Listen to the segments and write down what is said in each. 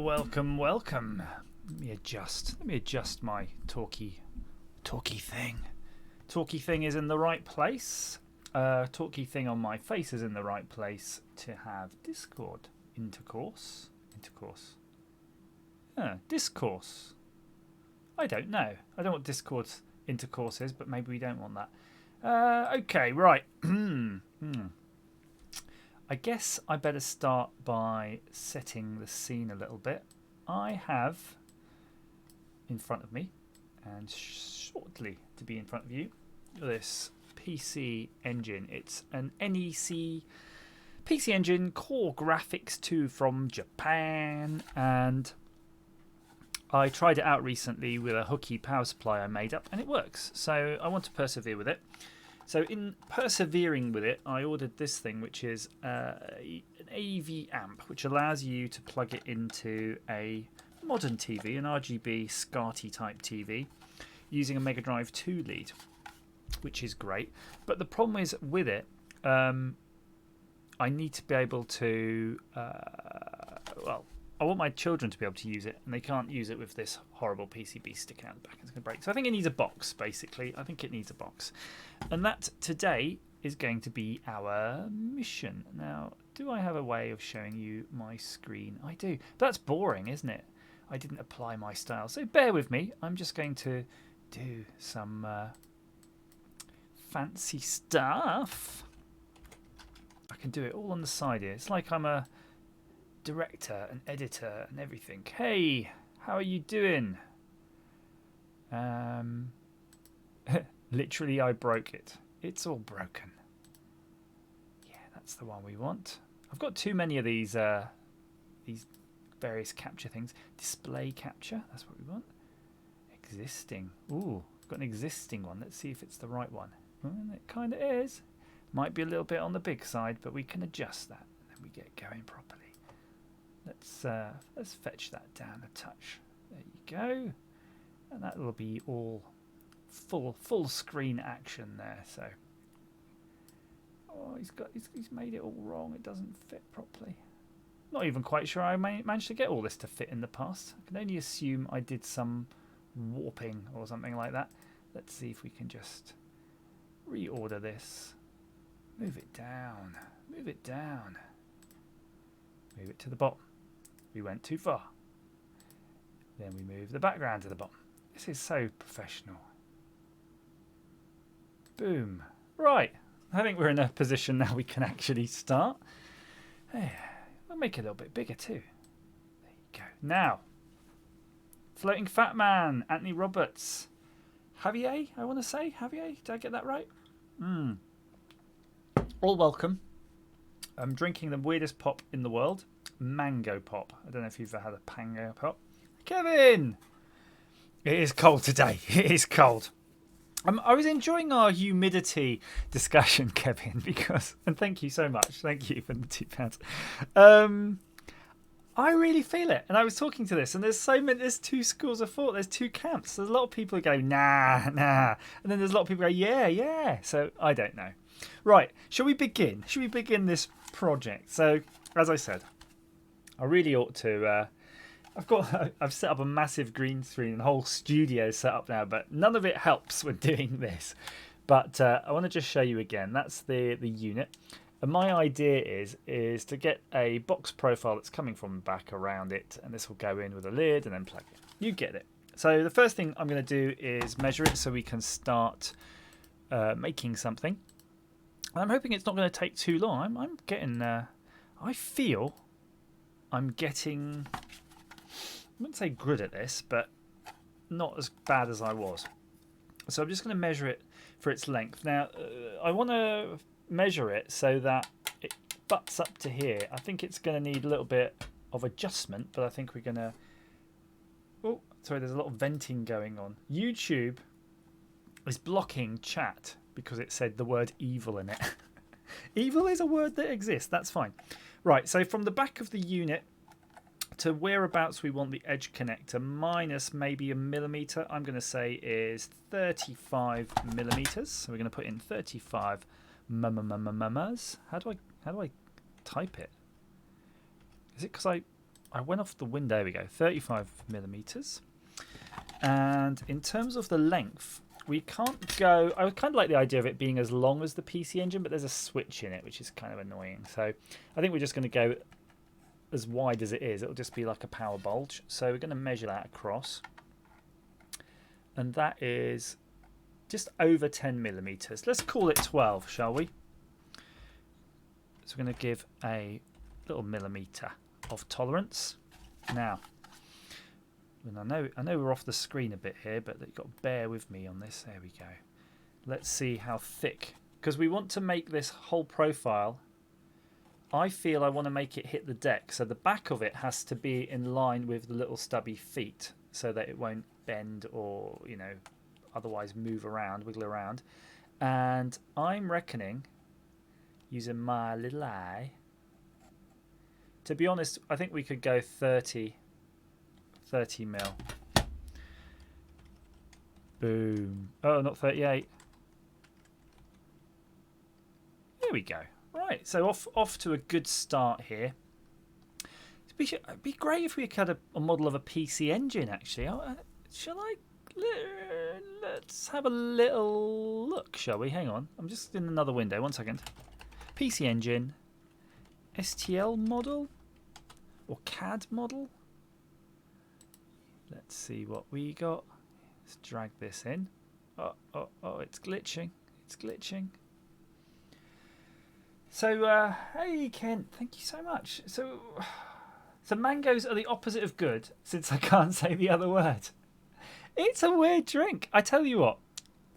welcome. Let me adjust my talkie thing. Talkie thing is in the right place. Talkie thing on my face is in the right place to have Discord intercourse. Discourse. I don't know. I don't know what Discord's intercourse is, but maybe we don't want that. Okay, right. I guess I better start by setting the scene a little bit. I have in front of me, and shortly to be in front of you, this PC engine. It's an NEC PC engine, Core Graphics 2 from Japan, and I tried it out recently with a hooky power supply I made up, and it works. So I want to persevere with it. So in persevering with it, I ordered this thing, which is an AV amp, which allows you to plug it into a modern TV, an RGB SCART type TV, using a Mega Drive 2 lead, which is great. But the problem is with it, I need to be able to, I want my children to be able to use it, and they can't use it with this horrible PCB stick out the back. It's going to break. So I think it needs a box, basically. I think it needs a box. And that today is going to be our mission. Now, do I have a way of showing you my screen? I do. But that's boring, isn't it? I didn't apply my style. So bear with me. I'm just going to do some fancy stuff. I can do it all on the side here. It's like I'm a director and editor and everything. Hey, how are you doing? Literally, I broke it. It's all broken. Yeah, that's the one we want. I've got too many of these various capture things. Display capture, that's what we want. Existing. Ooh, I've got an existing one. Let's see if it's the right one. It kind of is. Might be a little bit on the big side, but we can adjust that, and then we get going properly. Let's fetch that down a touch. There you go, and that will be all full screen action there. So, he's made it all wrong. It doesn't fit properly. Not even quite sure I managed to get all this to fit in the past. I can only assume I did some warping or something like that. Let's see if we can just reorder this. Move it down. Move it down. Move it to the bottom. We went too far. Then we move the background to the bottom. This is so professional. Boom. Right. I think we're in a position now we can actually start. We'll make it a little bit bigger too. There you go. Now, Floating Fat Man, Anthony Roberts. Javier, I want to say. Javier, did I get that right? All welcome. I'm drinking the weirdest pop in the world. Mango pop. I don't know if you've ever had a pango pop. Kevin! It is cold today. It is cold. I was enjoying our humidity discussion, Kevin, and thank you so much. Thank you for the £2. I really feel it. And I was talking to this, and there's two schools of thought. There's two camps. There's a lot of people who go, nah. And then there's a lot of people who go, yeah. So I don't know. Right. Shall we begin? Shall we begin this project? So, as I said, I really ought to. I've set up a massive green screen and whole studio set up now, but none of it helps when doing this. But I want to just show you again. That's the unit. And my idea is to get a box profile that's coming from the back around it, and this will go in with a lid and then plug it. You get it. So the first thing I'm going to do is measure it so we can start making something. And I'm hoping it's not going to take too long. I'm getting. I feel I'm getting. I wouldn't say good at this, but not as bad as I was. So I'm just going to measure it for its length. Now, I want to measure it so that it butts up to here. I think it's going to need a little bit of adjustment, but I think we're going to... Oh, sorry, there's a lot of venting going on. YouTube is blocking chat because it said the word evil in it. Evil is a word that exists. That's fine. Right, so from the back of the unit to whereabouts we want the edge connector minus maybe a millimeter, I'm going to say is 35 millimeters. So we're going to put in 35 millimeters. How do I type it? Is it because I I went off the window. There we go, 35 millimeters. And in terms of the length, we can't go. I would kind of like the idea of it being as long as the PC Engine, but there's a switch in it, which is kind of annoying. So I think we're just going to go as wide as it is. It'll just be like a power bulge. So we're going to measure that across, and that is just over 10 millimeters. Let's call it 12, shall we? So we're going to give a little millimeter of tolerance. Now, and I know we're off the screen a bit here, but you've got to bear with me on this. There we go. Let's see how thick, because we want to make this whole profile. I feel I want to make it hit the deck, so the back of it has to be in line with the little stubby feet, so that it won't bend or, you know, otherwise move around, wiggle around. And I'm reckoning, using my little eye, to be honest, I think we could go 30 mil. Boom. Oh, not 38. There we go. Right, so off to a good start here. It'd be great if we had a model of a PC Engine, actually. Shall I? Let's have a little look, shall we? Hang on. I'm just in another window. 1 second. PC Engine. STL model? Or CAD model? Let's see what we got. Let's drag this in. Oh, it's glitching. It's glitching. So, hey, Kent, thank you so much. So mangoes are the opposite of good, since I can't say the other word. It's a weird drink. I tell you what,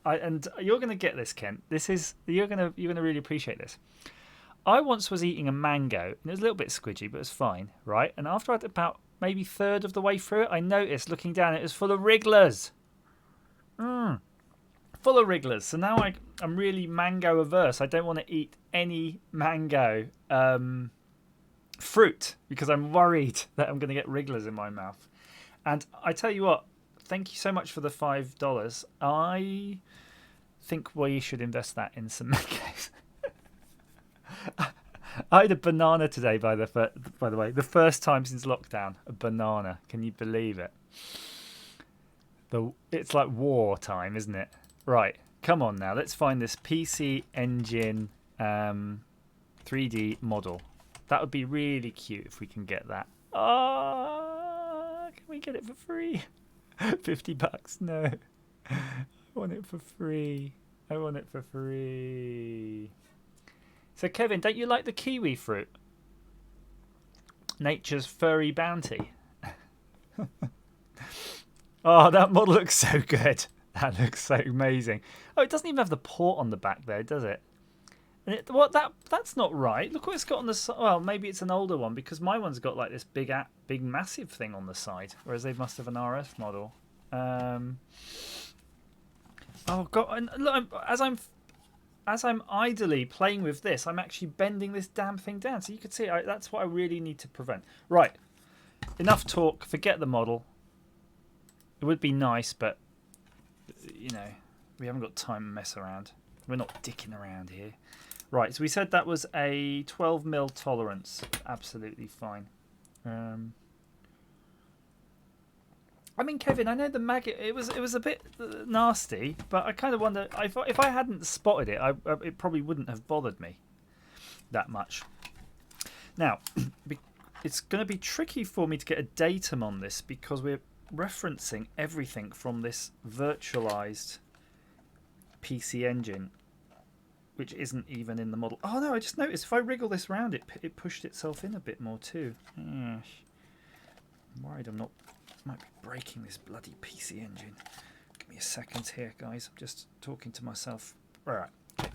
and you're going to get this, Kent. You're going to really appreciate this. I once was eating a mango, and it was a little bit squidgy, but it was fine, right? And after I'd about maybe third of the way through it, I noticed, looking down, it was full of wrigglers. Full of wrigglers. So now I'm really mango averse. I don't want to eat any mango fruit because I'm worried that I'm going to get wrigglers in my mouth. And I tell you what, thank you so much for the $5. I think we should invest that in some mangoes. I had a banana today, by the way. The first time since lockdown, a banana. Can you believe it? It's like war time, isn't it? Right, come on now. Let's find this PC Engine 3D model. That would be really cute if we can get that. Can we get it for free? $50? No. I want it for free. I want it for free. So, Kevin, don't you like the kiwi fruit? Nature's furry bounty. Oh, that model looks so good. That looks so amazing. Oh, it doesn't even have the port on the back there, does it? And that's not right. Look what it's got on the side. Well, maybe it's an older one because my one's got like this big massive thing on the side, whereas they must have an RF model. Oh God! And look, as I'm idly playing with this, I'm actually bending this damn thing down. So you can see that's what I really need to prevent. Right, enough talk. Forget the model. It would be nice, but you know, we haven't got time to mess around. We're not dicking around here. Right, so we said that was a 12 mil tolerance. Absolutely fine. I mean, Kevin, I know the maggot. It was a bit nasty, but I kind of wonder if I hadn't spotted it, it probably wouldn't have bothered me that much. Now, it's going to be tricky for me to get a datum on this because we're referencing everything from this virtualized PC Engine, which isn't even in the model. Oh no! I just noticed if I wriggle this round, it pushed itself in a bit more too. I'm worried I might be breaking this bloody PC Engine. Give me a second here, guys. I'm just talking to myself. All right. Okay.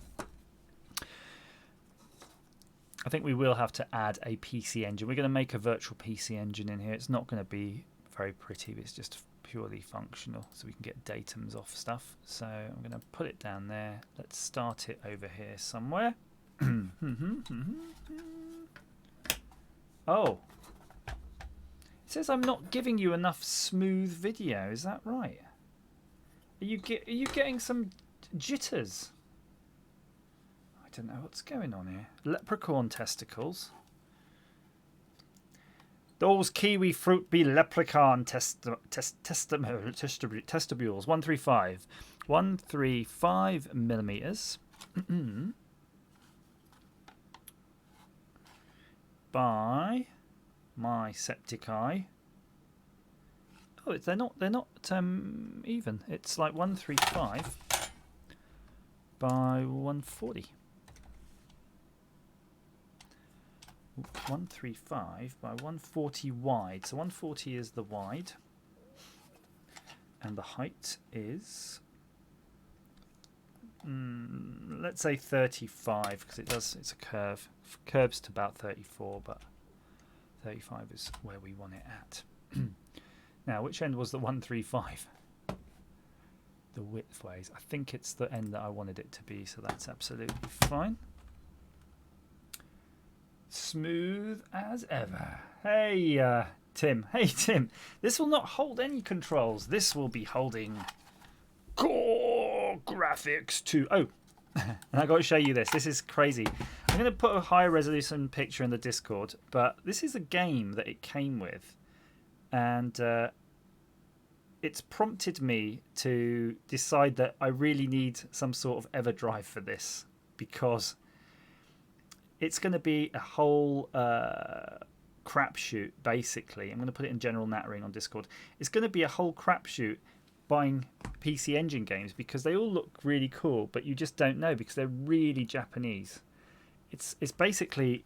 I think we will have to add a PC Engine. We're going to make a virtual PC Engine in here. It's not going to be very pretty, but it's just purely functional, so we can get datums off stuff. So I'm going to put it down there. Let's start it over here somewhere. Oh. It says I'm not giving you enough smooth video. Is that right? Are you getting some jitters? I don't know what's going on here. Leprechaun testicles. Those kiwi fruit be leprechaun testabules. 135. 135 millimeters. By my septic eye. Oh, they're not even. It's like 135 by 140. 135 by 140 wide. So 140 is the wide, and the height is let's say 35 because it's a curve. Curves to about 34, but 35 is where we want it at. Now, which end was the 135? The width ways. I think it's the end that I wanted it to be, so that's absolutely fine. Smooth as ever. Hey, Tim. Hey, Tim. This will not hold any controls. This will be holding Core Graphics 2. Oh, and I got to show you this. This is crazy. I'm going to put a higher resolution picture in the Discord, but this is a game that it came with, and it's prompted me to decide that I really need some sort of EverDrive for this, because it's going to be a whole crapshoot, basically. I'm going to put it in general nattering on Discord. It's going to be a whole crapshoot buying PC Engine games, because they all look really cool, but you just don't know because they're really Japanese. It's basically,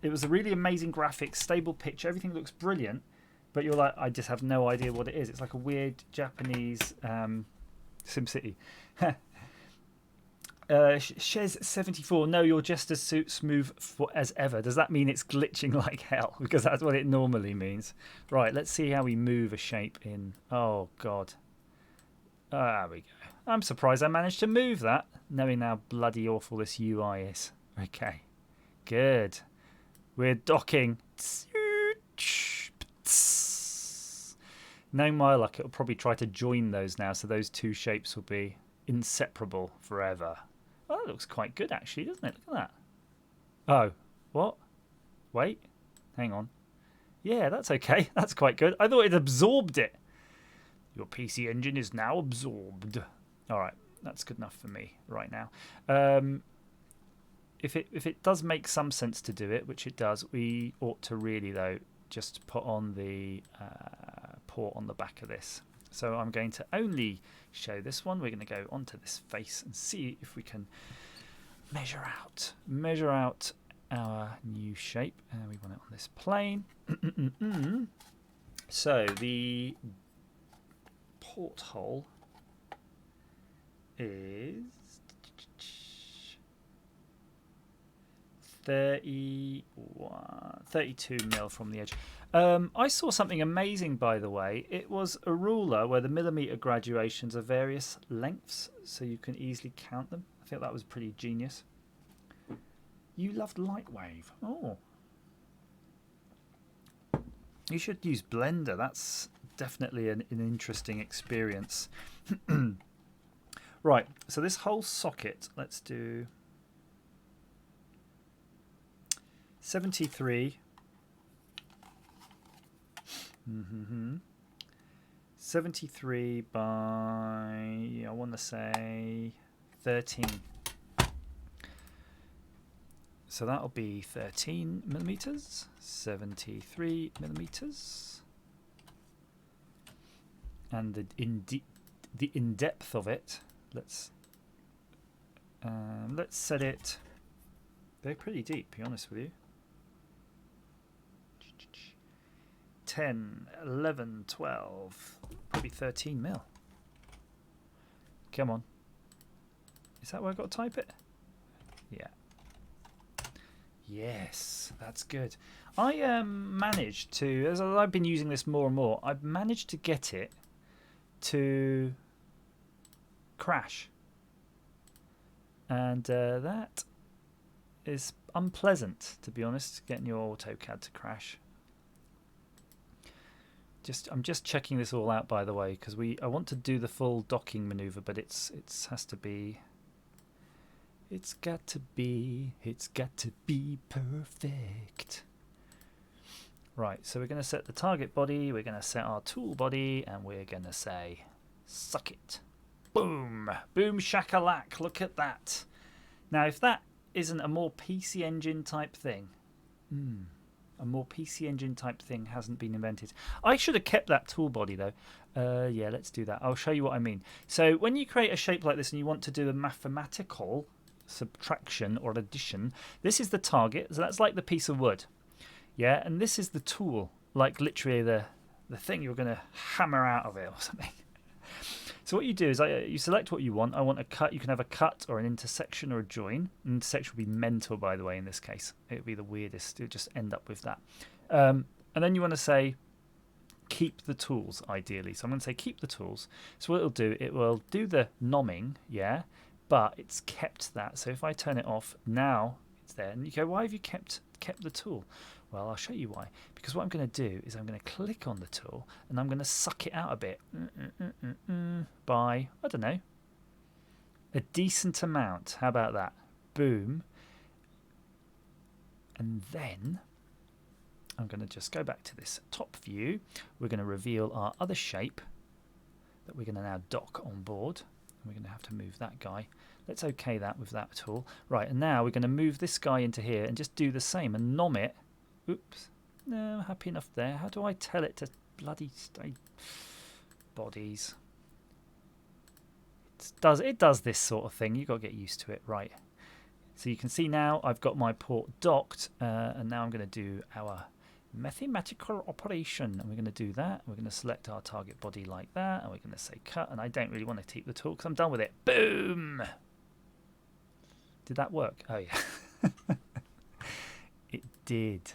it was a really amazing graphics, stable picture, everything looks brilliant, but you're like, I just have no idea what it is. It's like a weird Japanese SimCity. Shez74, no, you're just as smooth as ever. Does that mean it's glitching like hell? Because that's what it normally means. Right, let's see how we move a shape in. Oh, God. There we go. I'm surprised I managed to move that, knowing how bloody awful this UI is. Okay, good. We're docking. No my luck, it'll probably try to join those now, so those two shapes will be inseparable forever. Well, that looks quite good, actually, doesn't it? Look at that. Oh, what? Wait, hang on. Yeah, that's okay. That's quite good. I thought it absorbed it. Your PC Engine is now absorbed. All right, that's good enough for me right now. If it does make some sense to do it, which it does, we ought to really, though, just put on the port on the back of this. So I'm going to only show this one. We're going to go onto this face and see if we can measure out our new shape. We want it on this plane. So the porthole is 32 mil from the edge. I saw something amazing, by the way. It was a ruler where the millimeter graduations are various lengths, so you can easily count them. I think that was pretty genius. You loved Lightwave. Oh. You should use Blender. That's definitely an interesting experience. Right, so this whole socket, let's do 73. 73 by, I want to say 13. So that'll be 13 millimeters, 73 millimeters. And the in depth of it, let's set it. They're pretty deep, to be honest with you. 10, 11, 12, probably 13 mil. Come on. Is that where I've got to type it? Yeah. Yes, that's good. I managed to, as I've been using this more and more, I've managed to get it to crash. And that is unpleasant, to be honest, getting your AutoCAD to crash. I'm just checking this all out, by the way, because I want to do the full docking maneuver, but it's got to be perfect. Right, so we're going to set the target body, we're going to set our tool body, and we're going to say, suck it. Boom! Boom shakalak, look at that. Now, if that isn't a more PC Engine type thing, a more PC Engine type thing hasn't been invented. I should have kept that tool body though. Yeah, let's do that. I'll show you what I mean. So when you create a shape like this and you want to do a mathematical subtraction or addition, this is the target. So that's like the piece of wood. Yeah, and this is the tool, like literally the thing you're going to hammer out of it or something. So what you do is you select what you want. I want a cut. You can have a cut or an intersection or a join. An intersection would be mental, by the way, in this case. It would be the weirdest. It would just end up with that. And then you want to say keep the tools, ideally. So I'm going to say keep the tools. So what it will do the nomming, yeah, but it's kept that. So if I turn it off, now it's there. And you go, why have you kept the tool? Well, I'll show you why. Because what I'm going to do is I'm going to click on the tool and I'm going to suck it out a bit by, I don't know, a decent amount. How about that? Boom. And then I'm going to just go back to this top view. We're going to reveal our other shape that we're going to now dock on board. We're going to have to move that guy. Let's OK that with that tool. Right, and now we're going to move this guy into here and just do the same and nom it. Oops. No, I'm happy enough there. How do I tell it to bloody stay bodies? It does this sort of thing. You've got to get used to it. Right. So you can see now I've got my port docked, and now I'm going to do our mathematical operation. And we're going to do that. We're going to select our target body like that, and we're going to say cut. And I don't really want to keep the tool because I'm done with it. Boom! Did that work? Oh, yeah. It did.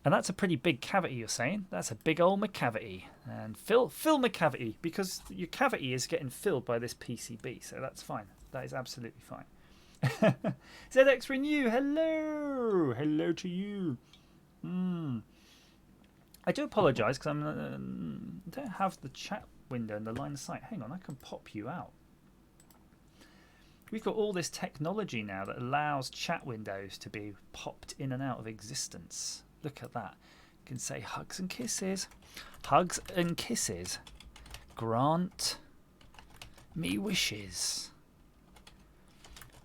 And that's a pretty big cavity, you're saying? That's a big old McCavity. And fill McCavity, because your cavity is getting filled by this PCB, so that's fine. That is absolutely fine. ZX Renew, hello! Hello to you. I do apologise, because I don't have the chat window in the line of sight. Hang on, I can pop you out. We've got all this technology now that allows chat windows to be popped in and out of existence. Look at that. You can say hugs and kisses. Hugs and kisses. Grant me wishes.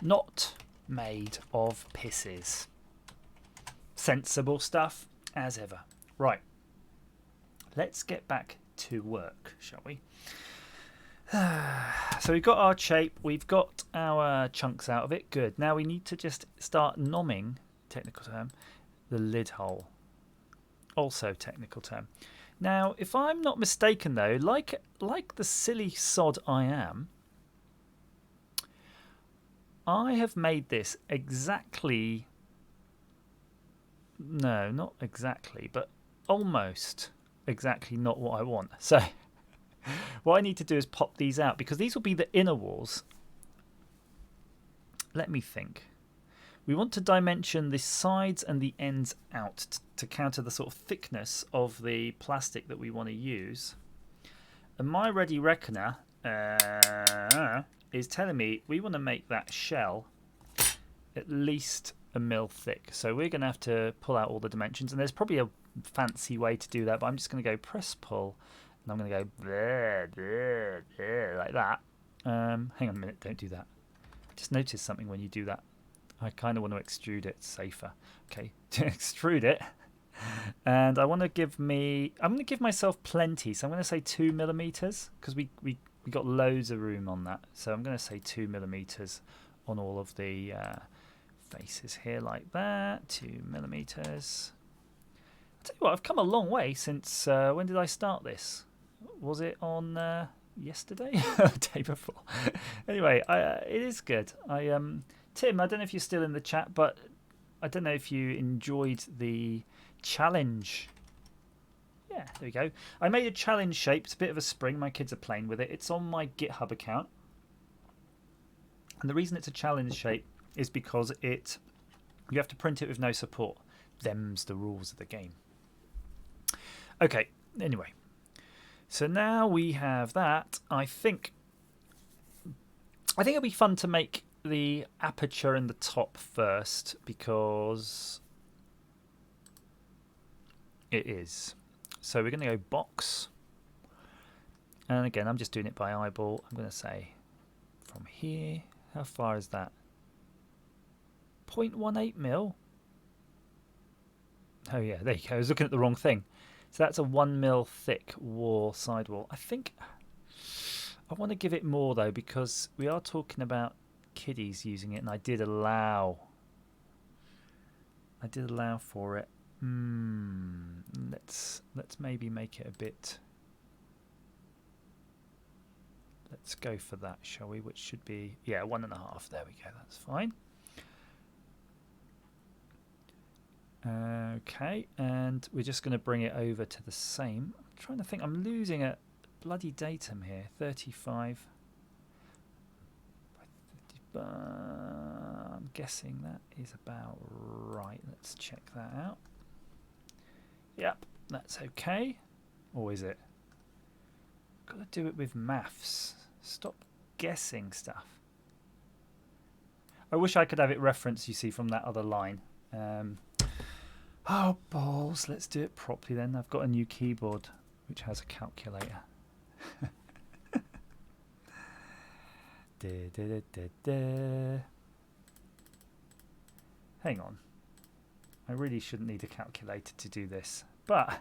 Not made of pisses. Sensible stuff as ever. Right. Let's get back to work, shall we? So we've got our shape. We've got our chunks out of it. Good. Now we need to just start nomming, technical term, the lid hole. Also technical term. Now, if I'm not mistaken though, like the silly sod I am, I have made this exactly, no, not exactly, but almost exactly not what I want. So what I need to do is pop these out because these will be the inner walls. Let me think. We want to dimension the sides and the ends out to counter the sort of thickness of the plastic that we want to use. And my Ready Reckoner is telling me we want to make that shell at least 1 mil thick. So we're going to have to pull out all the dimensions. And there's probably a fancy way to do that, but I'm just going to go press pull. And I'm going to go bleh, bleh, bleh, like that. Hang on a minute, don't do that. I just noticed something when you do that. I kind of want to extrude it safer. Okay, to extrude it. And I want to I'm going to give myself plenty. So I'm going to say 2 millimeters because we got loads of room on that. So I'm going to say 2 millimeters on all of the faces here like that. 2 millimeters. I'll tell you what, I've come a long way since, when did I start this? Was it on yesterday? The day before. Anyway, it is good. Tim, I don't know if you're still in the chat, but I don't know if you enjoyed the challenge. Yeah, there we go. I made a challenge shape. It's a bit of a spring. My kids are playing with it. It's on my GitHub account. And the reason it's a challenge shape is because you have to print it with no support. Them's the rules of the game. Okay, anyway. So now we have that. I think it'll be fun to make the aperture in the top first because It is. So we're going to go box. And again, I'm just doing it by eyeball. I'm going to say from here, how far is that? 0.18 mil. Oh yeah, there you go. I was looking at the wrong thing. So that's a 1 mil thick wall, sidewall. I think I want to give it more though, because we are talking about kiddies using it, and I did allow for it. Let's maybe make it a bit. Let's go for that, shall we? Which should be, yeah, 1.5. There we go. That's fine. Okay, and we're just going to bring it over to the same. I'm trying to think. I'm losing a bloody datum here. 35. I'm guessing that is about right. Let's check that out. Yep, that's okay. Or is it? Got to do it with maths. Stop guessing stuff. I wish I could have it referenced, you see, from that other line. Oh, balls. Let's do it properly then. I've got a new keyboard which has a calculator. Hang on. I really shouldn't need a calculator to do this, but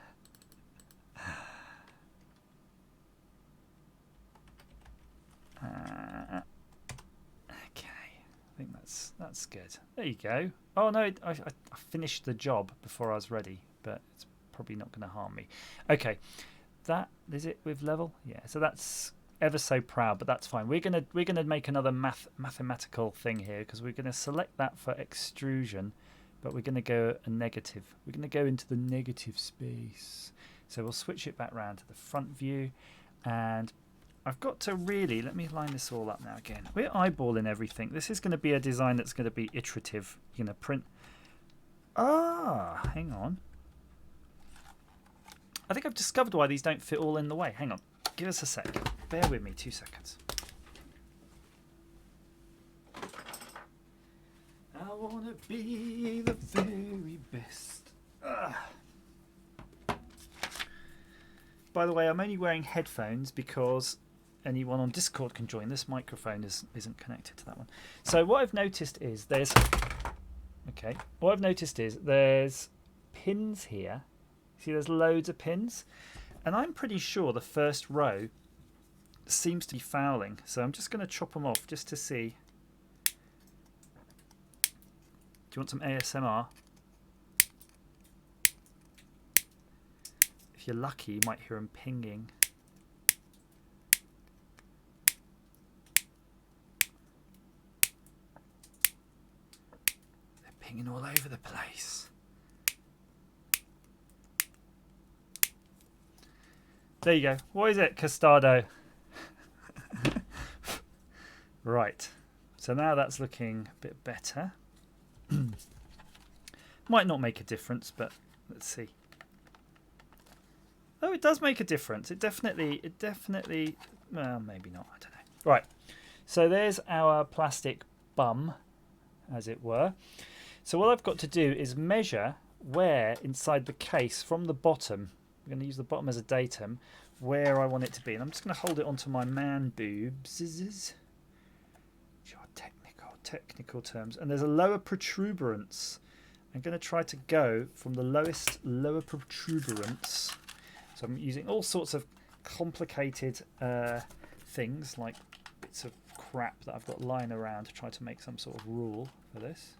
okay, I think that's good. There you go. Oh no, I finished the job before I was ready, but it's probably not going to harm me. Okay, that is it with level. Yeah, so that's ever so proud, but that's fine. We're gonna make another mathematical thing here, because we're gonna select that for extrusion, but we're gonna go a negative. We're gonna go into the negative space. So we'll switch it back round to the front view, and I've got to really, let me line this all up now again. We're eyeballing everything. This is going to be a design that's going to be iterative. You're going to print. Ah, hang on. I think I've discovered why these don't fit all in the way. Hang on. Give us a sec. Bear with me 2 seconds. I want to be the very best. By the way, I'm only wearing headphones because anyone on Discord can join. This microphone isn't connected to that one. So what I've noticed is there's pins here. See, there's loads of pins, and I'm pretty sure the first row seems to be fouling. So I'm just going to chop them off just to see. Do you want some ASMR? If you're lucky, you might hear them pinging. They're pinging all over the place. There you go. What is it, Costado? Right. So now that's looking a bit better. Might not make a difference, but let's see. Oh, it does make a difference. It definitely, well, maybe not. I don't know. Right. So there's our plastic bum, as it were. So what I've got to do is measure where inside the case from the bottom. I'm going to use the bottom as a datum where I want it to be, and I'm just going to hold it onto my man boobs. Technical terms, and there's a lower protuberance. I'm going to try to go from the lowest lower protuberance. So I'm using all sorts of complicated things like bits of crap that I've got lying around to try to make some sort of rule for this.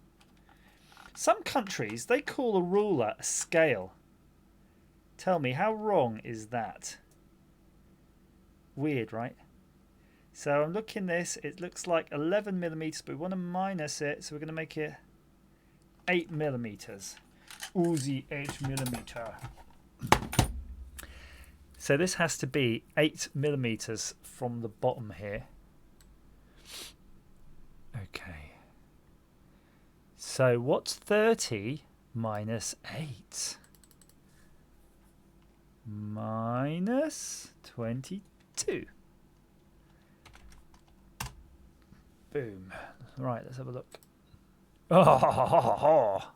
Some countries, they call a ruler a scale. Tell me, how wrong is that? Weird, right? So I'm looking this, it looks like 11 millimeters, but we want to minus it, so we're going to make it 8 millimeters. Uzi 8 millimeter. So this has to be 8 millimeters from the bottom here. Okay. So what's 30 minus 8? Minus 22. Boom. Right, let's have a look. Oh,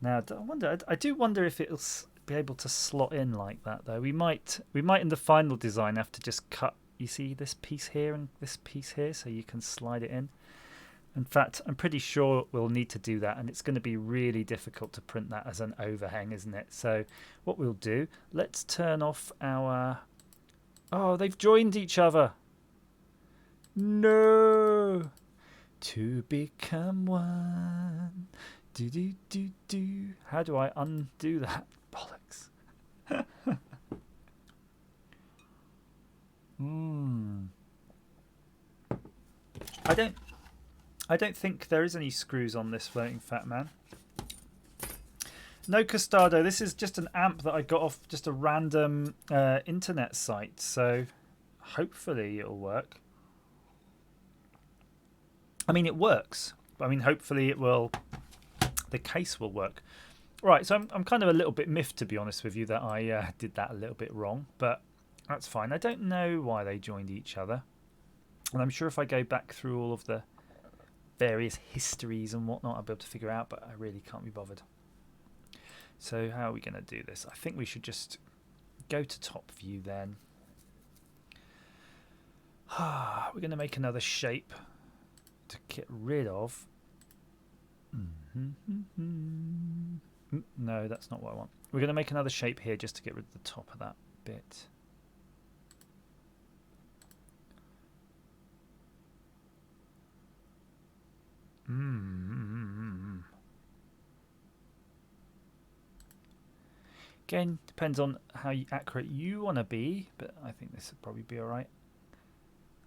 Now, I do wonder if it'll be able to slot in like that, though. We might in the final design have to just cut, you see this piece here and this piece here, so you can slide it in. In fact, I'm pretty sure we'll need to do that, and it's going to be really difficult to print that as an overhang, isn't it? So what we'll do, let's turn off our... Oh, they've joined each other. No! To become one. Do do do do. How do I undo that? Bollocks. I don't think there is any screws on this floating fat man. No custado. This is just an amp that I got off just a random internet site. So hopefully it'll work. I mean, it works. I mean, hopefully it will. The case will work. Right, so I'm kind of a little bit miffed, to be honest with you, that I did that a little bit wrong. But that's fine. I don't know why they joined each other. And I'm sure if I go back through all of the various histories and whatnot, I'll be able to figure out, but I really can't be bothered. So how are we going to do this? I think we should just go to top view then. We're going to make another shape to get rid of. No, that's not what I want. We're going to make another shape here just to get rid of the top of that bit. Again, depends on how accurate you want to be, but I think this would probably be alright.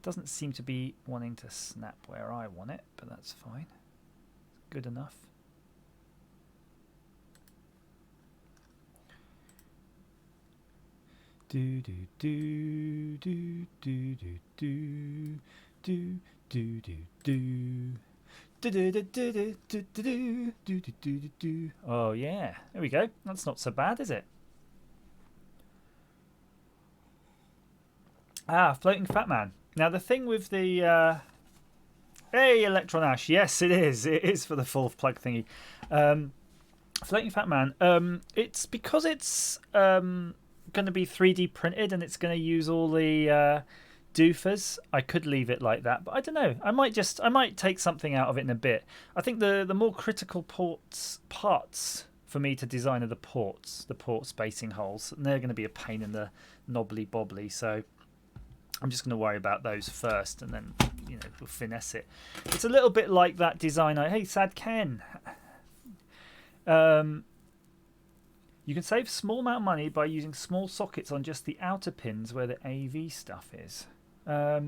Doesn't seem to be wanting to snap where I want it, but that's fine. It's good enough. Do do do do do do do do do do do. Oh yeah, there we go. That's not so bad, is it? Floating fat man. Now the thing with the hey, Electron Ash, yes it is for the full plug thingy. Floating fat man, it's because it's going to be 3D printed and it's going to use all the doofers. I could leave it like that, but I don't know. I might take something out of it in a bit. I think the more critical parts for me to design are the ports, port spacing holes, and they're going to be a pain in the knobbly bobbly. So I'm just going to worry about those first, and then we'll finesse it. It's a little bit like that design. Hey, Sad Ken. You can save a small amount of money by using small sockets on just the outer pins where the AV stuff is. I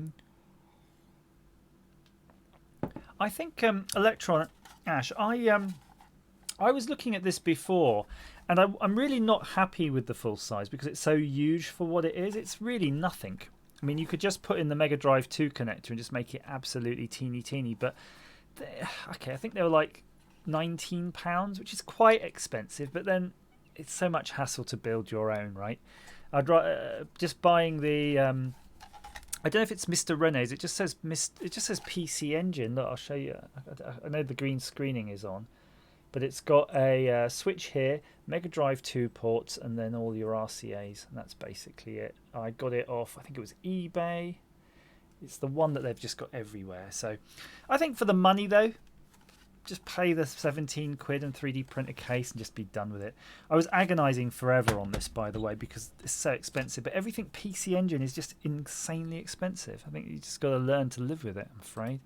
think Electron Ash, I was looking at this before, and I'm really not happy with the full size because it's so huge for what it is. It's really nothing. I mean, you could just put in the Mega Drive 2 connector and just make it absolutely teeny, but okay, I think they were like £19, which is quite expensive, but then it's so much hassle to build your own, right? I'd just buying the I don't know if it's Mr. Rene's. It just says PC Engine. Look, I'll show you. I know the green screening is on, but it's got a switch here, Mega Drive 2 ports, and then all your RCAs, and that's basically it. I got it off, I think it was eBay. It's the one that they've just got everywhere. So I think for the money though, just pay the 17 quid and 3D print a case and just be done with it. I was agonizing forever on this, by the way, because it's so expensive, but everything PC Engine is just insanely expensive. I think you just got to learn to live with it, I'm afraid.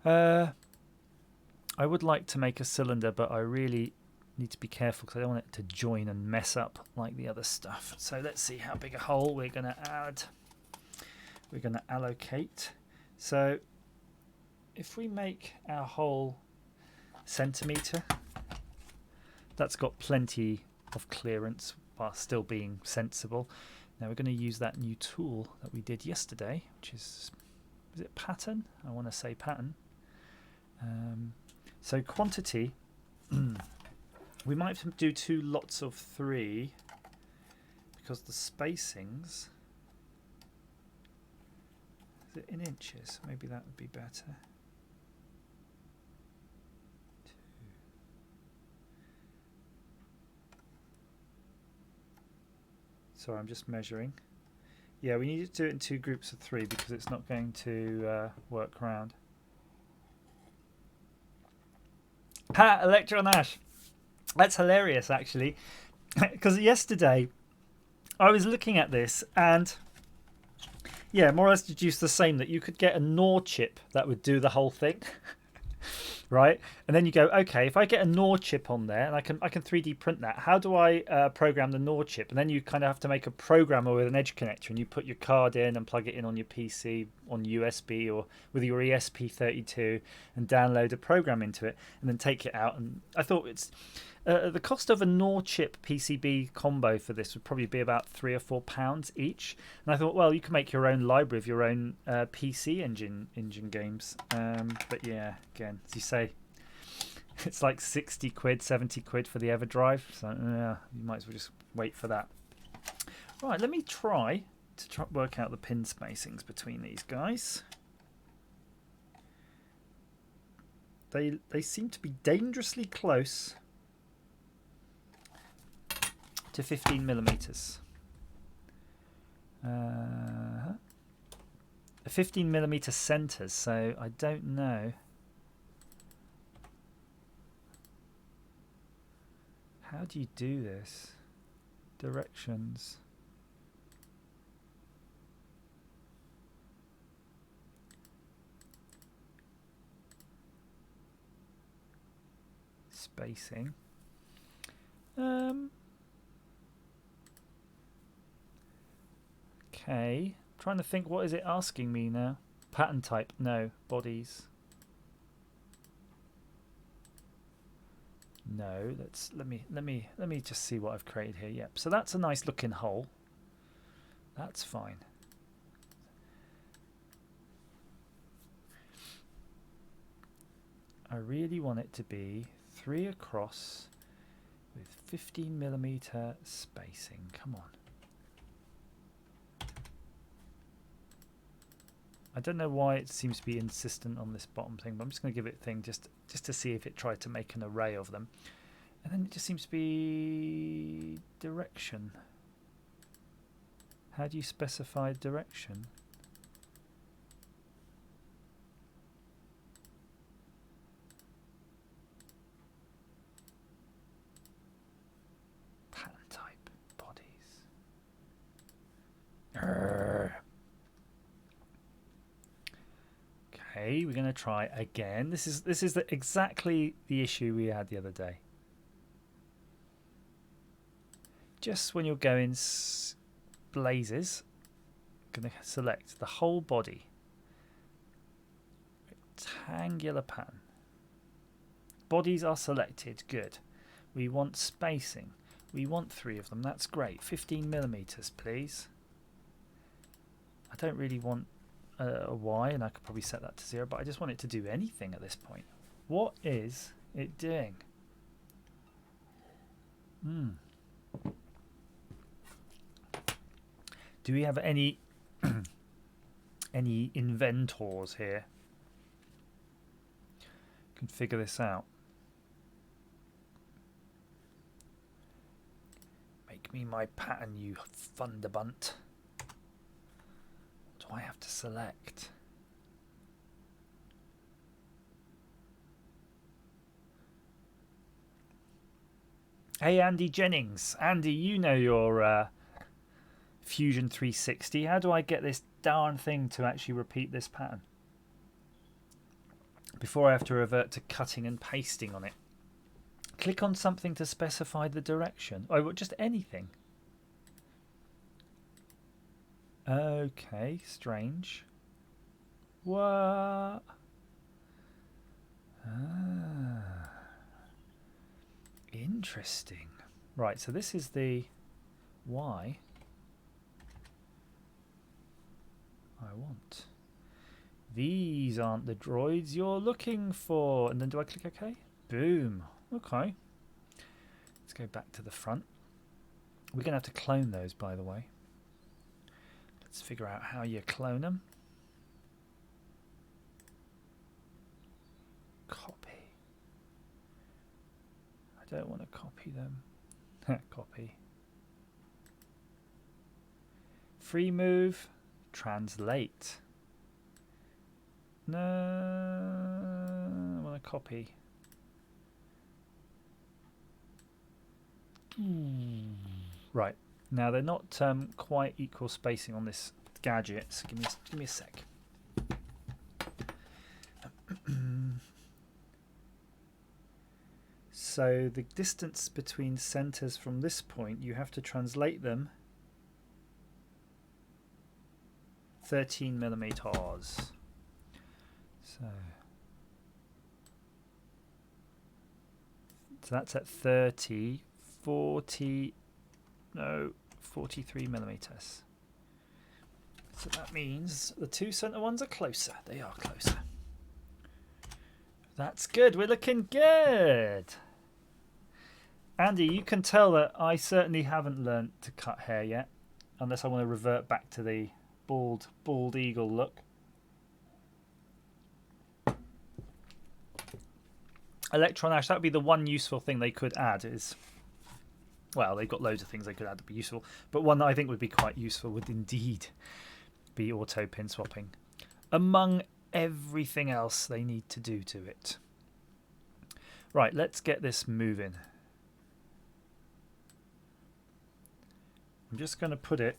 I would like to make a cylinder, but I really need to be careful because I don't want it to join and mess up like the other stuff. So let's see how big a hole we're going to add. We're going to allocate. So if we make our hole centimetre, that's got plenty of clearance while still being sensible. Now we're going to use that new tool that we did yesterday, which is it pattern? I want to say pattern. So quantity, we might do 2 lots of 3 because the spacings, is it in inches? Maybe that would be better. Sorry, I'm just measuring. Yeah, we need to do it in 2 groups of 3 because it's not going to work around. Ha! Electron Ash! That's hilarious, actually. Because yesterday I was looking at this and, yeah, more or less deduced the same, that you could get a NOR chip that would do the whole thing. Right, and then you go, okay, if I get a NOR chip on there and I can 3D print that, how do I program the NOR chip? And then you kind of have to make a programmer with an edge connector, and you put your card in and plug it in on your PC on USB or with your ESP32 and download a program into it and then take it out. And I thought it's the cost of a NOR chip PCB combo for this would probably be about £3 or £4 each. And I thought, well, you can make your own library of your own PC engine games. But yeah, again, as you say, it's like 60 quid, 70 quid for the EverDrive. So yeah, you might as well just wait for that. Right, let me try to work out the pin spacings between these guys. They seem to be dangerously close to 15 millimeters. A 15 millimeter centers, so I don't know how do you do this. Directions. Spacing. Okay, trying to think, what is it asking me now? Pattern type, no. Bodies, no. Let me just see what I've created here. Yep, so that's a nice looking hole. That's fine. I really want it to be 3 across with 15 millimeter spacing. Come on. I don't know why it seems to be insistent on this bottom thing, but I'm just going to give it a thing just to see if it tried to make an array of them. And then it just seems to be direction. How do you specify direction? Pattern type, bodies. Okay, we're going to try again. This is exactly the issue we had the other day. Just when you're going blazes, I'm going to select the whole body. Rectangular pattern. Bodies are selected. Good. We want spacing. We want 3 of them. That's great. 15 millimeters, please. I don't really want a Y, and I could probably set that to 0, but I just want it to do anything at this point. What is it doing? Do we have any any inventors here? Can figure this out. Make me my pattern, you thunderbunt. What do I have to select? Hey, Andy Jennings. Andy, you know your Fusion 360. How do I get this darn thing to actually repeat this pattern before I have to revert to cutting and pasting on it? Click on something to specify the direction. Oh, just anything. Okay, strange. What? Ah, interesting. Right, so this is the Y I want. These aren't the droids you're looking for. And then do I click OK? Boom. Okay. Let's go back to the front. We're going to have to clone those, by the way. Let's figure out how you clone them. Copy. I don't want to copy them. Copy. free move, translate. No, I want to copy. Right, now they're not quite equal spacing on this gadget, so give me a sec. So the distance between centers from this point, you have to translate them 13 millimeters. So that's at 30, 40, no, 43 millimeters. So that means the two center ones are closer. They are closer. That's good. We're looking good. Andy, you can tell that I certainly haven't learnt to cut hair yet, unless I want to revert back to the bald eagle look. Electron ash, that would be the one useful thing they could add is, well, they've got loads of things they could add to be useful, but one that I think would be quite useful would indeed be auto pin swapping, among everything else they need to do to it. Right, let's get this moving. I'm just going to put it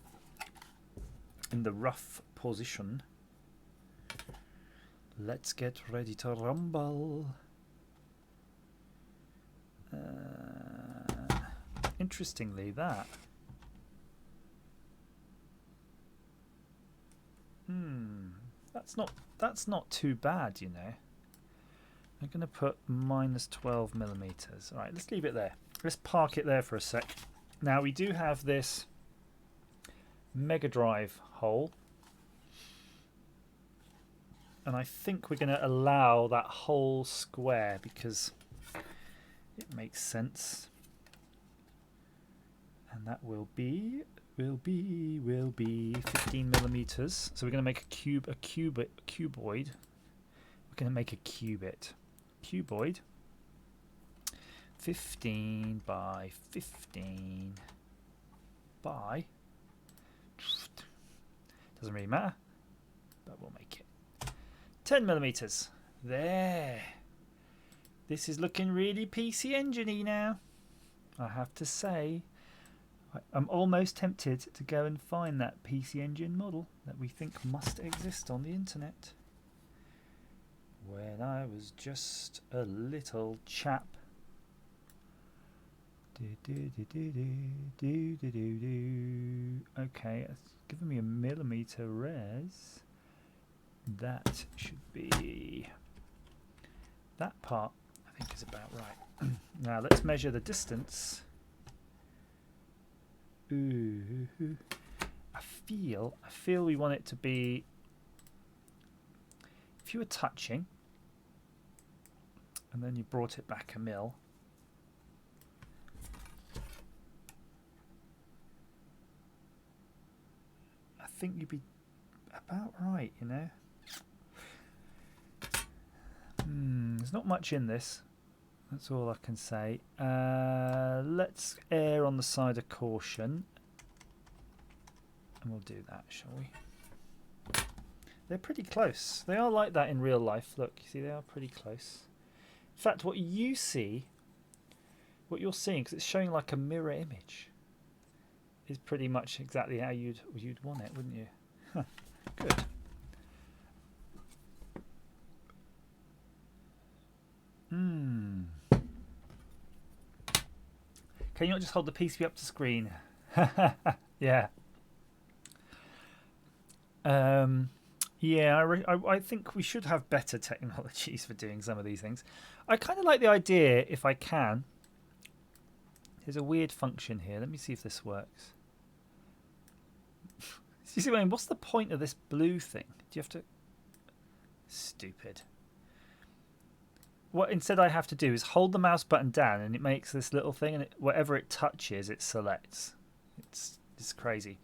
in the rough position. Let's get ready to rumble. Interestingly, that's not too bad, you know. I'm going to put minus 12 millimeters. All right, let's leave it there. Let's park it there for a sec. Now we do have this Mega Drive hole, and I think we're going to allow that whole square because it makes sense, and that will be 15 millimeters. So we're going to make a cuboid. We're going to make a cuboid, 15 by 15 by, doesn't really matter, but we'll make it 10 millimeters. There. This is looking really PC Engine-y now, I have to say. I'm almost tempted to go and find that PC Engine model that we think must exist on the internet. When I was just a little chap. Okay, it's giving me a millimeter res. That should be, that part I think is about right. Now let's measure the distance. Ooh, I feel we want it to be, if you were touching and then you brought it back a mil, I think you'd be about right, you know. There's not much in this, that's all I can say. Let's err on the side of caution, and we'll do that, shall we? They're pretty close. They are like that in real life. Look, you see, they are pretty close. In fact, what you see, what you're seeing, because it's showing like a mirror image, is pretty much exactly how you'd want it, wouldn't you? Huh. Good. Can you not just hold the PCB up to screen? Yeah. Yeah, I think we should have better technologies for doing some of these things. I kind of like the idea, if I can. There's a weird function here. Let me see if this works. You see what I mean? What's the point of this blue thing? Do you have to... Stupid. What instead I have to do is hold the mouse button down and it makes this little thing, and whatever it touches, it selects. It's crazy.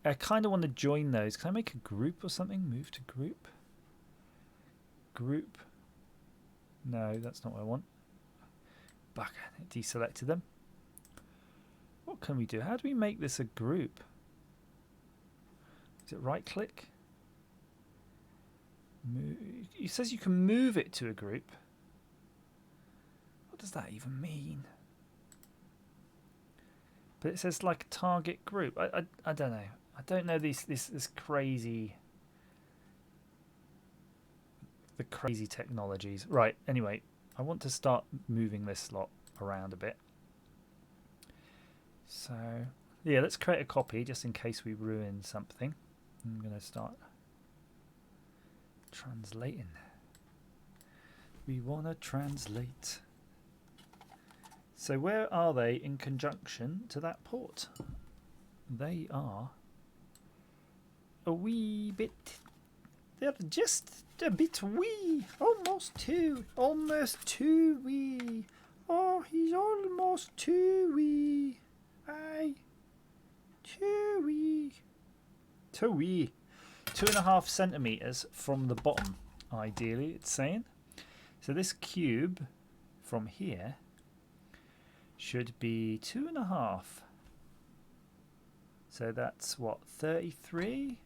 I kind of want to join those. Can I make a group or something? Move to group. Group. No, that's not what I want. Bugger, it deselected them. What can we do? How do we make this a group? Is it right click? It says you can move it to a group. What does that even mean? But it says like target group. I don't know. I don't know this crazy, the crazy technologies. Right. Anyway, I want to start moving this slot around a bit. So yeah, let's create a copy just in case we ruin something. I'm going to start translating. We want to translate. So where are they in conjunction to that port? They are a wee bit, they're just a bit wee, almost too wee. Oh, he's almost too wee. Aye, too wee. Too wee. 2.5 centimeters from the bottom, ideally, it's saying. So this cube from here should be 2.5. So that's what, 33-ish?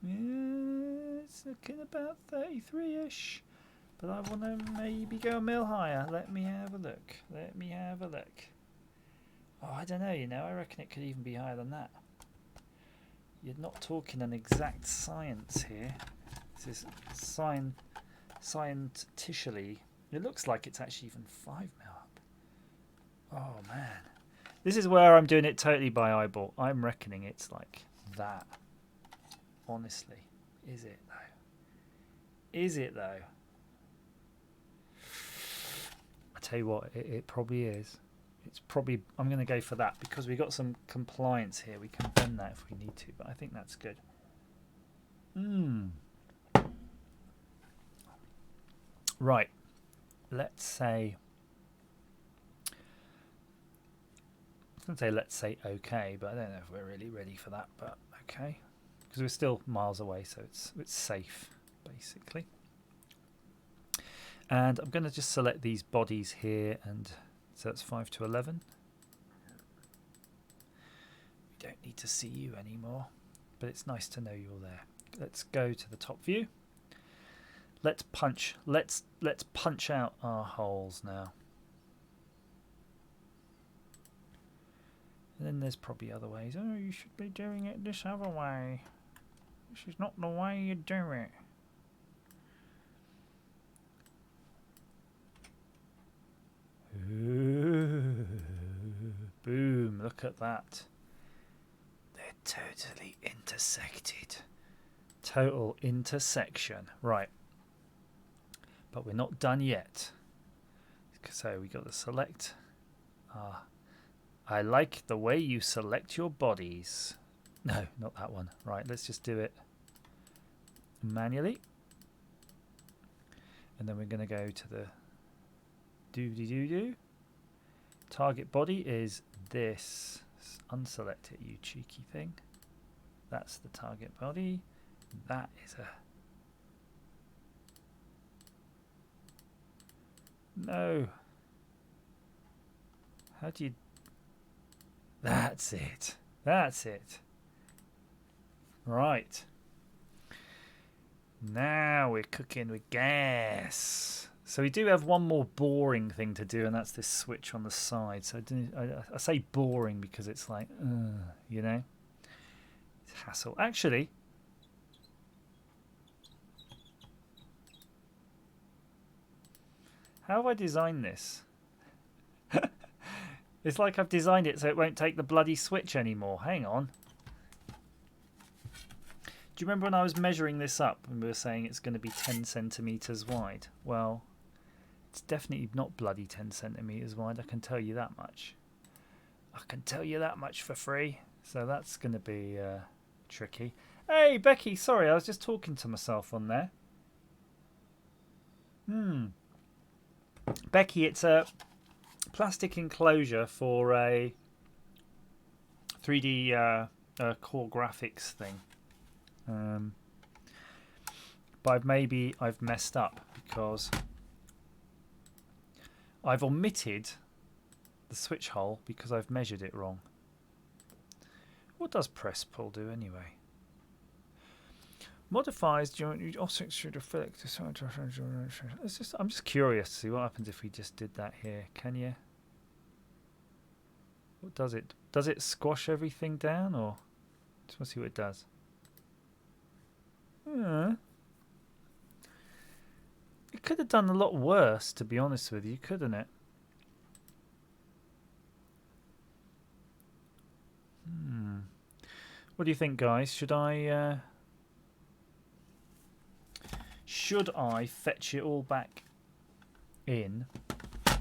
Yeah, it's looking about 33-ish. But I want to maybe go a mil higher. Let me have a look. Let me have a look. Oh, I don't know, you know. I reckon it could even be higher than that. You're not talking an exact science here. This is scientifically. It looks like it's actually even 5 mil up. Oh, man. This is where I'm doing it totally by eyeball. I'm reckoning it's like that. Honestly. Is it, though? Is it, though? I tell you what, it probably is. It's probably, I'm going to go for that because we got some compliance here. We can bend that if we need to, but I think that's good. Right. Let's say, I was going to say let's say okay, but I don't know if we're really ready for that, but okay. Because we're still miles away, so it's safe, basically. And I'm going to just select these bodies here, and so that's 5 to 11. We don't need to see you anymore, but it's nice to know you're there. Let's go to the top view. Let's punch out our holes now. And then there's probably other ways. Oh, you should be doing it this other way. This is not the way you do it. Ooh, boom, look at that. They're totally intersected. Total intersection. Right. But we're not done yet. So we got to select. I like the way you select your bodies. No, not that one. Right, let's just do it manually. And then we're going to go to the do. Target body is this. Unselect it, you cheeky thing. That's the target body. That is a... No. How do you... That's it. That's it. Right. Now we're cooking with gas. So we do have one more boring thing to do, and that's this switch on the side. So I say boring because it's like, you know, it's hassle. Actually, how have I designed this? It's like I've designed it so it won't take the bloody switch anymore. Hang on. Do you remember when I was measuring this up and we were saying it's going to be 10 centimeters wide? Well, it's definitely not bloody 10 centimeters wide. I can tell you that much. I can tell you that much for free. So that's going to be tricky. Hey, Becky, sorry, I was just talking to myself on there. Becky, it's a plastic enclosure for a 3D core graphics thing. But I've messed up because I've omitted the switch hole because I've measured it wrong. What does press pull do anyway? Modifies joint offset should reflect. It's just, I'm just curious to see what happens if we just did that here. Can you? What does it? Does it squash everything down, or just want to see what it does? It could have done a lot worse, to be honest with you, couldn't it? What do you think, guys? Should I fetch it all back in and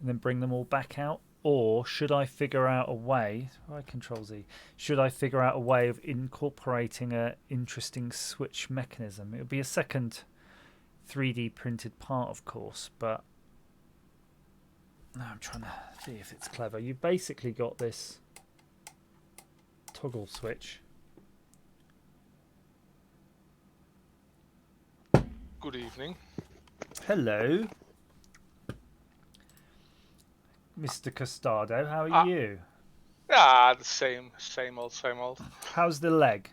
then bring them all back out? Or should I figure out a way, Control Z, should I figure out a way of incorporating an interesting switch mechanism? It would be a second 3D printed part, of course, but I'm trying to see if it's clever. You've basically got this toggle switch. Good evening. Hello, Mr. Costado. How are you? Yeah, the same old. How's the leg?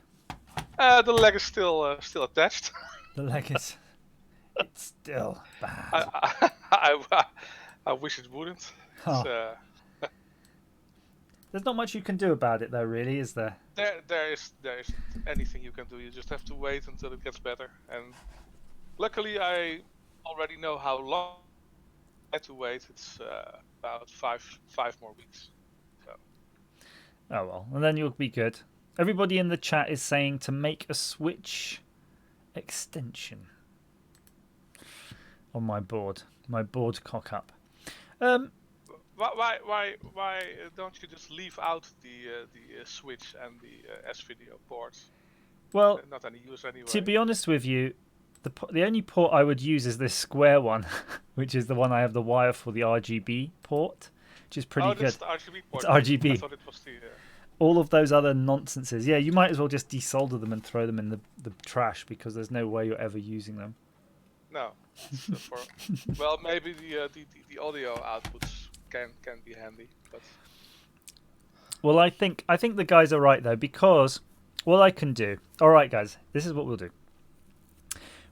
The leg is still attached. The leg is. It's still bad. I wish it wouldn't. Oh. There's not much you can do about it, though, really, is there? There is anything you can do. You just have to wait until it gets better. And luckily, I already know how long I had to wait. It's about five more weeks. So. Oh well, and then you'll be good. Everybody in the chat is saying to make a switch extension on my board cock up. Why don't you just leave out the switch and the S-video ports? Well, not any use anyway. To be honest with you, the only port I would use is this square one, which is the one I have the wire for the RGB port, which is pretty good. That's the RGB port. It's RGB. I thought it was the. All of those other nonsenses, yeah, you might as well just desolder them and throw them in the trash because there's no way you're ever using them. No. Well, maybe the audio outputs can be handy, but. Well, I think the guys are right though, because what I can do. All right, guys, this is what we'll do.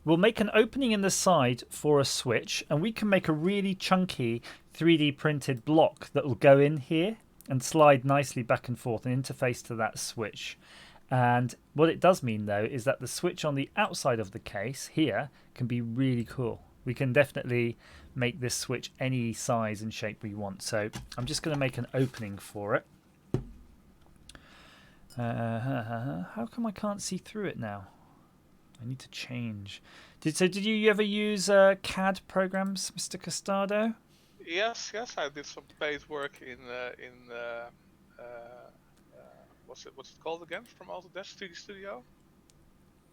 We'll make an opening in the side for a switch, and we can make a really chunky 3D printed block that will go in here and slide nicely back and forth and interface to that switch. And what it does mean, though, is that the switch on the outside of the case here can be really cool. We can definitely make this switch any size and shape we want. So I'm just going to make an opening for it. How come I can't see through it now? I need to change. Did you ever use CAD programs, Mr. Costado? Yes, I did some paid work in what's it called again from Autodesk 3D Studio?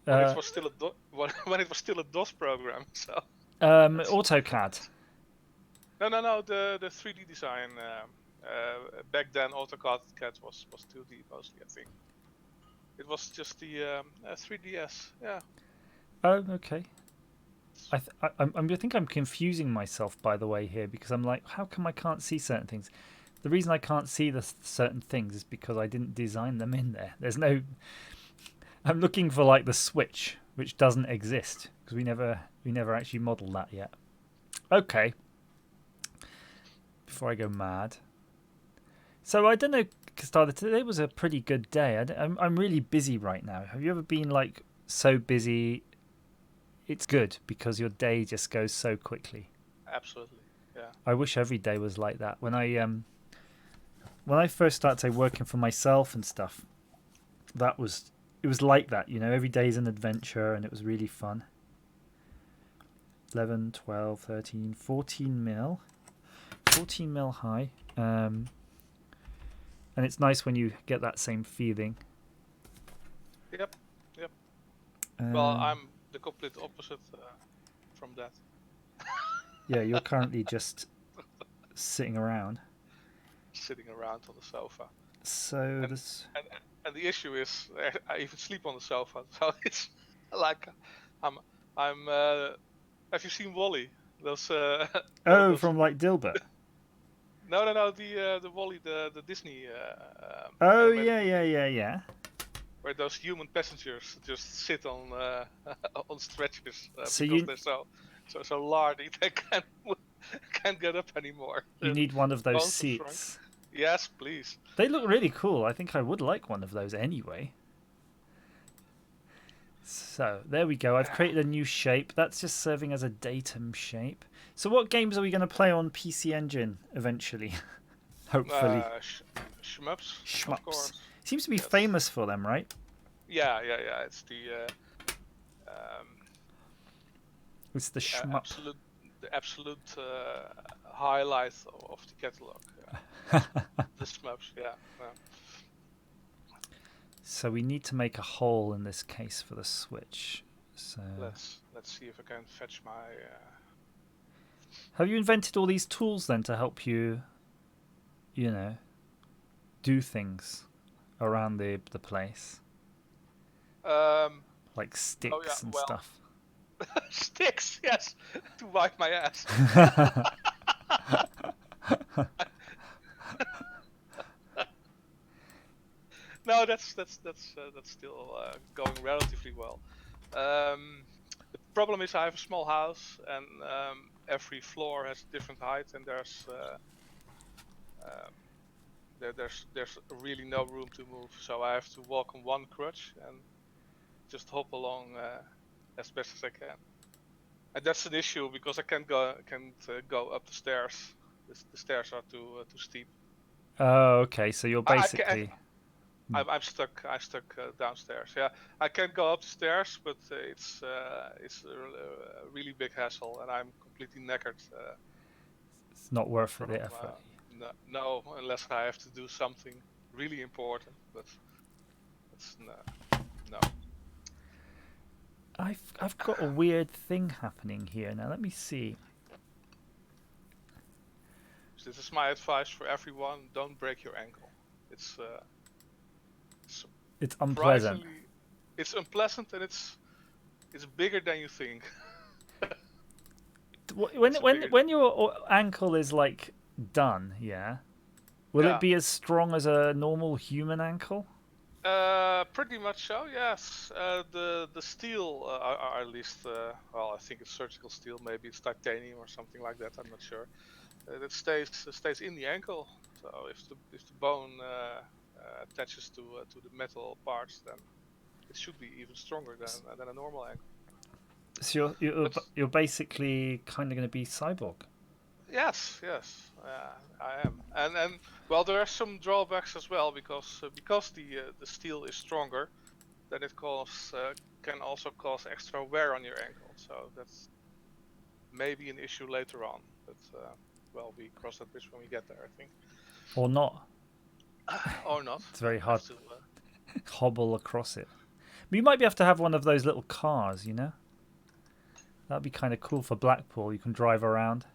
When it was still when it was still a DOS program. So. AutoCAD. No. The 3D design. Back then, AutoCAD was 2D mostly, I think. It was just the 3DS. Yeah. Oh, okay. I think I'm confusing myself, by the way, here, because I'm like, how come I can't see certain things? The reason I can't see the certain things is because I didn't design them in there. There's no. I'm looking for like the switch, which doesn't exist because we never actually modeled that yet. Okay. Before I go mad. So I don't know, Costado, today was a pretty good day. I'm really busy right now. Have you ever been like so busy? It's good because your day just goes so quickly. Absolutely, yeah. I wish every day was like that. When I first started working for myself and stuff, it was like that. You know, every day is an adventure, and it was really fun. 11, 12, 13, 14 mil, 14 mil high. And it's nice when you get that same feeling. Yep. Well, I'm the complete opposite from that. Yeah, you're currently just sitting around. Sitting around on the sofa. So and the issue is I even sleep on the sofa. So it's like I'm. Have you seen Wall-E? Those. From like Dilbert. No. The Wally, the Disney. Oh animated movie, yeah. where those human passengers just sit on on stretchers So because they're so lardy they can't get up anymore. you Their need one of those bones have shrunk. seats. Yes, please. They look really cool. I think I would like one of those anyway. So there we go. I've created a new shape. That's just serving as a datum shape. So what games are we going to play on PC Engine eventually? Hopefully. Shmups, of course. Seems to be Yes. famous for them, right? Yeah. It's the It's the shmup. absolute highlight of the catalog. The shmups, yeah. So we need to make a hole in this case for the switch. So Let's see if I can fetch my. have you invented all these tools then to help you, do things around the place? Like sticks and stuff. Sticks, yes, to wipe my ass. No, that's still going relatively well. The problem is I have a small house, and every floor has a different height, and there's really no room to move. So I have to walk on one crutch and just hop along as best as I can. And that's an issue because I can't go up the stairs. The stairs are too steep. Oh, okay. So you're basically. I'm stuck. I'm stuck downstairs. Yeah, I can go up the stairs, but it's a really big hassle, and I'm completely knackered. It's not worth the effort. No, unless I have to do something really important. But it's no. I've got a weird thing happening here now. Let me see. So this is my advice for everyone: don't break your ankle. It's unpleasant. It's unpleasant, and it's bigger than you think. When your ankle is like done, yeah, will it be as strong as a normal human ankle? Pretty much so. Yes. The steel are at least well, I think it's surgical steel. Maybe it's titanium or something like that. I'm not sure. That stays in the ankle. So if the bone attaches to the metal parts, then it should be even stronger than a normal ankle. So you're basically kind of going to be cyborg. Yes, I am, and well, there are some drawbacks as well because the steel is stronger, then it can also cause extra wear on your ankle. So that's maybe an issue later on, but well, we cross that bridge when we get there, I think. Or not. Or not. It's very hard to hobble across it. But you might have to have one of those little cars, That'd be kind of cool for Blackpool. You can drive around.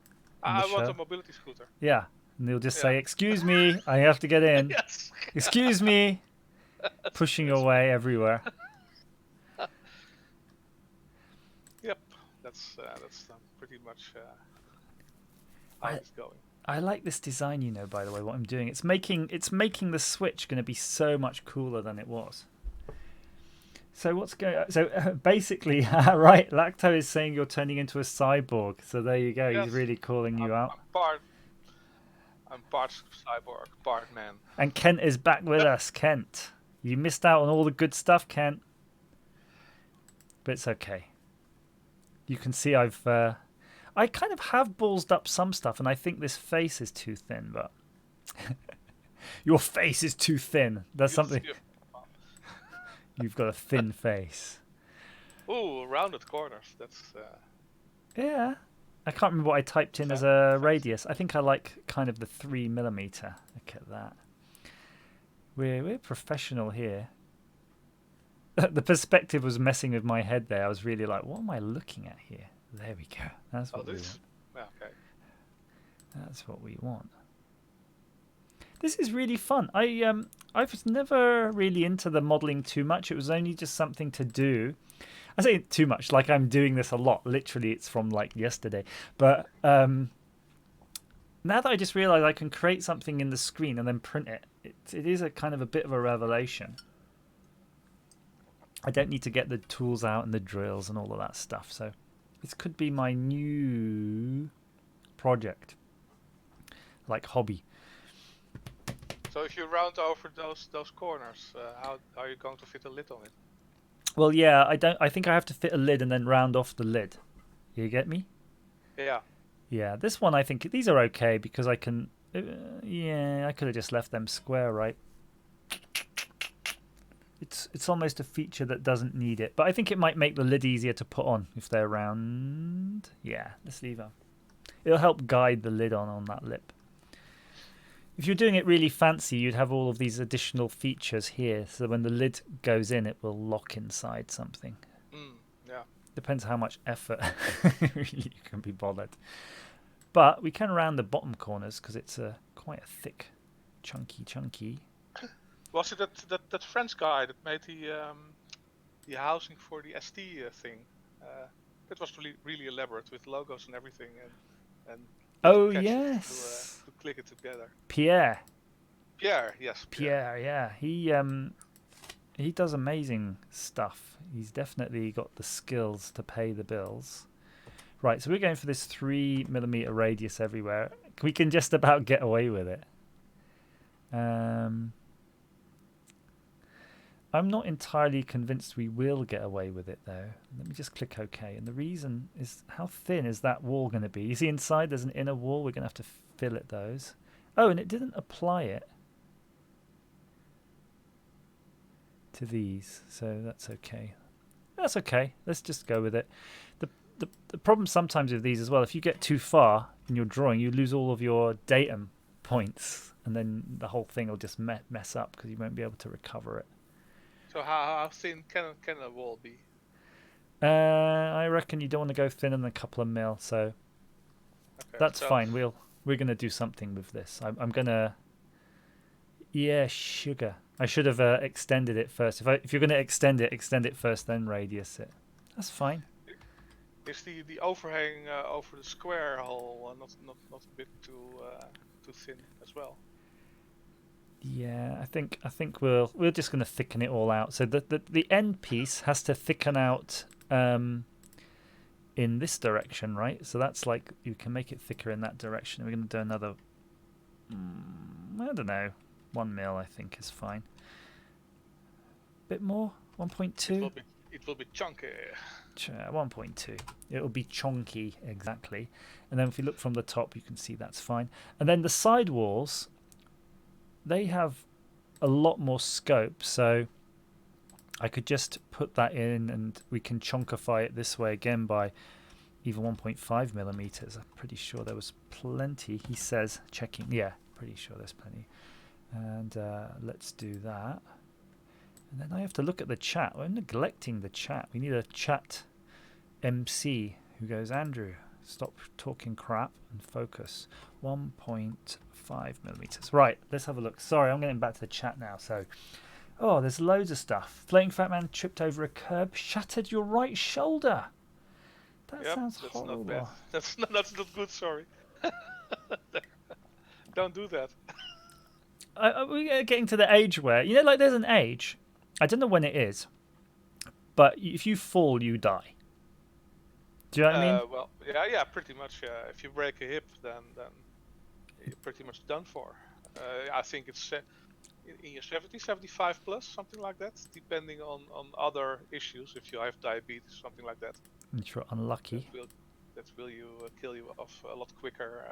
I want a mobility scooter. Yeah, and they'll just say, "Excuse me, I have to get in." Yes. Excuse me, pushing your way everywhere. Yep, that's pretty much how it's going. I like this design, by the way. What I'm doing, it's making the Switch going to be so much cooler than it was. So what's going on? So basically, right, Lacto is saying you're turning into a cyborg. So there you go. Yes. He's really calling you out. I'm part cyborg, part man. And Kent is back with us. Kent, you missed out on all the good stuff, Kent. But it's okay. You can see I kind of have ballsed up some stuff, and I think this face is too thin, but your face is too thin. That's something. You've got a thin face. Ooh, rounded corners. That's. Yeah, I can't remember what I typed in as a radius. I think I like kind of the 3mm. Look at that. We're professional here. The perspective was messing with my head there. I was really like, what am I looking at here? There we go. That's what we want. Okay. That's what we want. This is really fun. I was never really into the modelling too much. It was only just something to do. I say too much, like I'm doing this a lot. Literally, it's from like yesterday. But Now that I just realised I can create something in the screen and then print it, it is a kind of a bit of a revelation. I don't need to get the tools out and the drills and all of that stuff. So this could be my new project, like hobby. So if you round over those corners, how are you going to fit a lid on it? Well, yeah, I think I have to fit a lid and then round off the lid. You get me? Yeah. Yeah, this one I think these are okay because I can. Yeah, I could have just left them square, right? It's almost a feature that doesn't need it, but I think it might make the lid easier to put on if they're round. Yeah, let's leave them. It'll help guide the lid on that lip. If you're doing it really fancy, you'd have all of these additional features here, so when the lid goes in, it will lock inside something. Yeah. Depends how much effort really you can be bothered. But we can round the bottom corners because it's quite a thick, chunky. Was it that French guy that made the housing for the ST thing? It was really elaborate with logos and everything, and oh catches yes, to click it together. Pierre, Yes. Pierre, yeah, he does amazing stuff. He's definitely got the skills to pay the bills. Right, so we're going for this 3mm radius everywhere. We can just about get away with it. I'm not entirely convinced we will get away with it, though. Let me just click OK. And the reason is, how thin is that wall going to be? You see inside there's an inner wall. We're going to have to fillet those. Oh, and it didn't apply it to these, so that's okay. That's okay. Let's just go with it. The problem sometimes with these as well, if you get too far in your drawing, you lose all of your datum points, and then the whole thing will just mess up because you won't be able to recover it. So how thin can a wall be? I reckon you don't want to go thinner than a couple of mil, so okay, that's fine. We're gonna do something with this. I'm gonna. Yeah, sugar. I should have extended it first. If you're gonna extend it first, then radius it. That's fine. Is the overhang over the square hole not a bit too thin as well? Yeah, I think we're just going to thicken it all out. So the end piece has to thicken out in this direction, right? So that's like you can make it thicker in that direction. We're going to do another. I don't know, 1 mil I think is fine. Bit more, 1.2. It will be chunky. 1.2. It will be chonky, exactly. And then if you look from the top, you can see that's fine. And then the side walls, they have a lot more scope, so I could just put that in and we can chunkify it this way again by even 1.5mm. I'm pretty sure there was plenty. He says, checking. Yeah, pretty sure there's plenty. And let's do that. And then I have to look at the chat. We're neglecting the chat. We need a chat MC who goes, Andrew, stop talking crap and focus. 1.5mm. Right, let's have a look. Sorry, I'm getting back to the chat now. So, there's loads of stuff. Floating Fat Man tripped over a curb, shattered your right shoulder. That sounds horrible. Not bad. That's not good, sorry. Don't do that. We're getting to the age where, like there's an age. I don't know when it is, but if you fall, you die. Do you know what I mean? Well, yeah, pretty much. If you break a hip, then you're pretty much done for. I think it's in your 70, 75 plus, something like that, depending on other issues. If you have diabetes, something like that. If you're unlucky. That will kill you off a lot quicker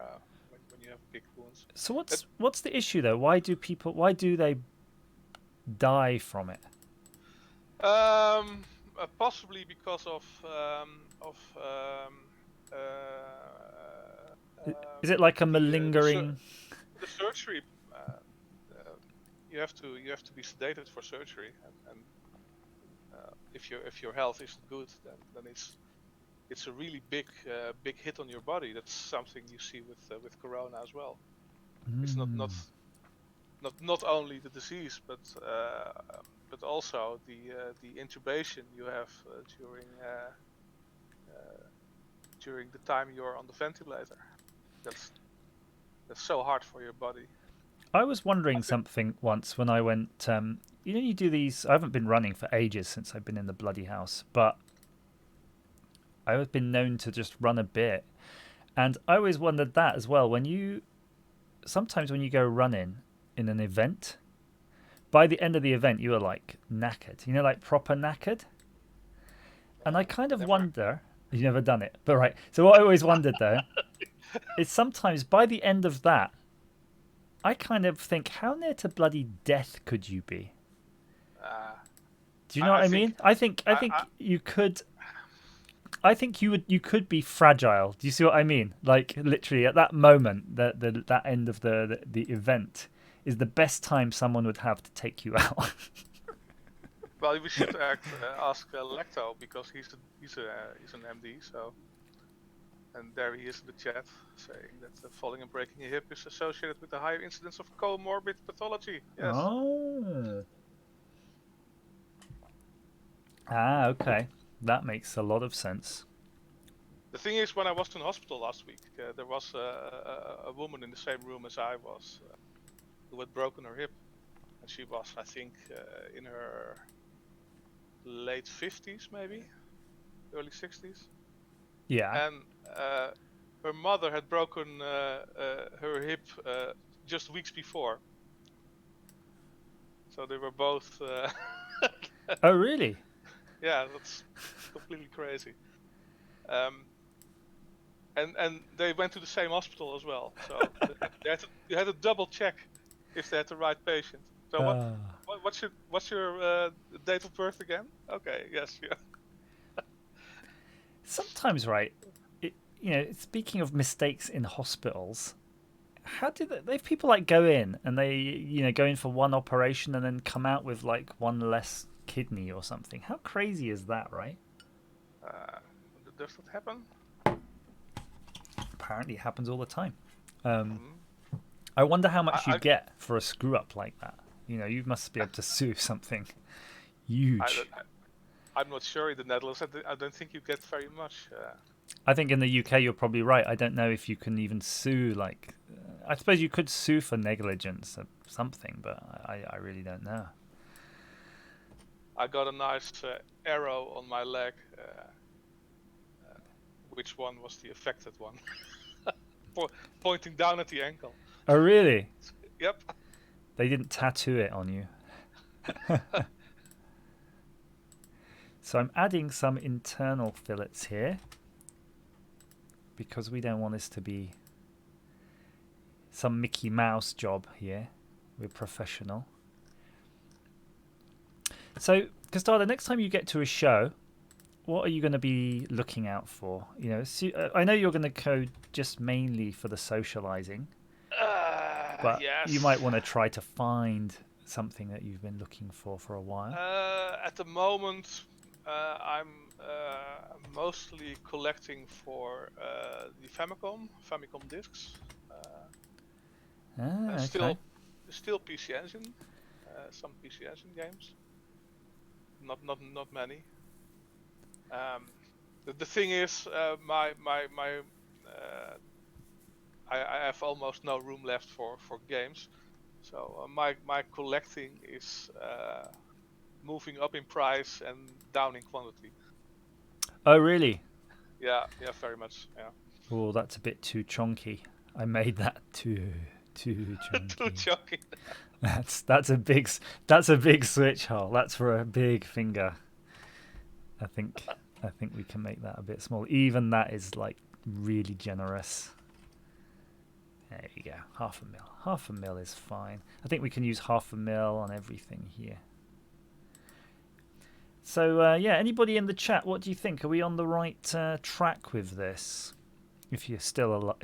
when you have big wounds. So what's the issue though? Why do they die from it? Possibly because of is it like a malingering? The surgery. You have to be sedated for surgery, and if your health isn't good, then it's a really big hit on your body. That's something you see with Corona as well. It's not only the disease, but also the intubation you have during the time you're on the ventilator. That's so hard for your body. I was wondering something once when I went. You do these. I haven't been running for ages since I've been in the bloody house, but I've been known to just run a bit, and I always wondered that as well. Sometimes when you go running in an event, by the end of the event you are like knackered. Like proper knackered. And I kind of wonder. You've never done it, but right. So what I always wondered though is sometimes by the end of that, I kind of think, how near to bloody death could you be? Do you know what I mean? I think you could. I think you could be fragile. Do you see what I mean? Like literally at that moment, that end of the event is the best time someone would have to take you out. Well, we should ask Lecto because he's an MD. So, and there he is in the chat saying that falling and breaking a hip is associated with a higher incidence of comorbid pathology. Yes. Oh. Ah, okay. That makes a lot of sense. The thing is, when I was in hospital last week, there was a woman in the same room as I was who had broken her hip. And she was, I think, in her late 50s, maybe, early 60s. Yeah. And her mother had broken her hip just weeks before. So they were both... Oh, really? Yeah, that's completely crazy. And they went to the same hospital as well. So you had to double check if they had the right patient. So what's your date of birth again? Okay, yes, yeah. Sometimes, right? Speaking of mistakes in hospitals, how do they have people like go in and they go in for one operation and then come out with like one less kidney or something? How crazy is that, right? Does that happen? Apparently, it happens all the time. I wonder how much you get for a screw up like that. You must be able to sue something huge. I'm not sure in the Netherlands. I don't think you get very much. I think in the UK you're probably right. I don't know if you can even sue. Like, I suppose you could sue for negligence or something, but I really don't know. I got a nice arrow on my leg. Which one was the affected one? Pointing down at the ankle. Oh, really? Yep. They didn't tattoo it on you. So I'm adding some internal fillets here because we don't want this to be some Mickey Mouse job here. We're professional. So, Castada, next time you get to a show, what are you going to be looking out for? I know you're going to code just mainly for the socializing, but yes. You might want to try to find something that you've been looking for a while. At the moment, I'm mostly collecting for the Famicom discs. Okay. Still PC Engine, some PC Engine games. Not many. The thing is, I have almost no room left for games, so my collecting is moving up in price and down in quantity. Oh, really? Yeah, very much. Yeah. Oh, that's a bit too chunky. I made that too chunky. Too chunky. That's a big switch hole. That's for a big finger. I think we can make that a bit small. Even that is like really generous. There you go. 0.5 mil. 0.5 mil is fine. I think we can use 0.5 mil on everything here. So anybody in the chat, what do you think? Are we on the right track with this? If you're still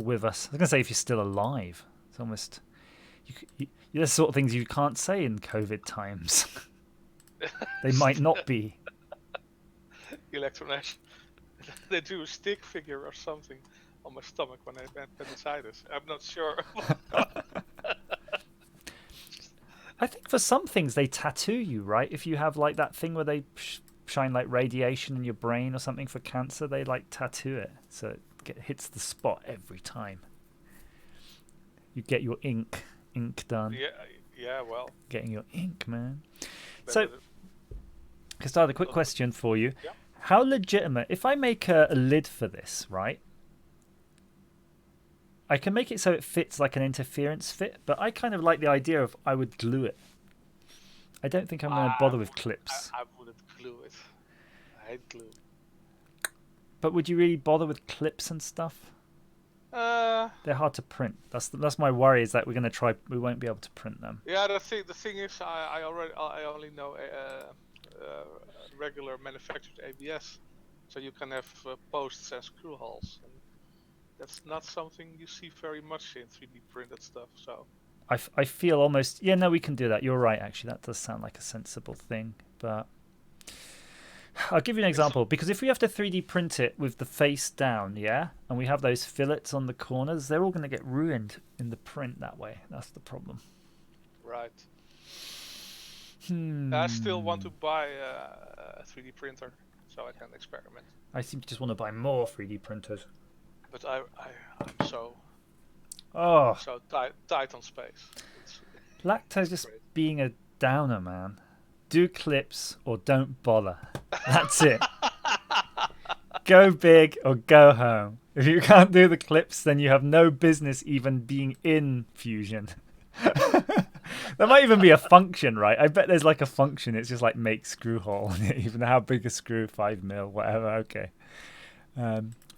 with us, I was gonna say if you're still alive. It's almost there's sort of things you can't say in COVID times. They might not be. Electronash. They do a stick figure or something on my stomach when I had appendicitis. I'm not sure. I think for some things they tattoo you, right? If you have like that thing where they shine like radiation in your brain or something for cancer, they like tattoo it so it hits the spot every time. You get your ink done. Yeah. Well, Getting your ink, man. better So, Castard, a quick than- question for you. Yeah. How legitimate, if I make a lid for this, right? I can make it so it fits like an interference fit, but I kind of like the idea of I would glue it. I don't think I'm going to bother with clips. I wouldn't glue it. I hate glue. But would you really bother with clips and stuff? Uh, They're hard to print. That's my worry, is that we won't be able to print them. yeah. The thing is, I only know regular manufactured ABS, so you can have posts and screw holes. And that's not something you see very much in 3D printed stuff. So I feel almost, yeah, no, we can do that. You're right, actually. That does sound like a sensible thing. But I'll give you an example, because if we have to 3D print it with the face down, yeah, and we have those fillets on the corners, they're all going to get ruined in the print that way. That's the problem. right. I still want to buy a 3D printer so I can experiment. I seem to just want to buy more 3D printers. But I'm so tight on space. Lacto's just being a downer, man. Do clips or don't bother. That's it. Go big or go home. If you can't do the clips, then you have no business even being in Fusion. There might even be a function, right? I bet there's like a function. It's just like make screw hole. Even how big a screw, 5mm, whatever. Okay.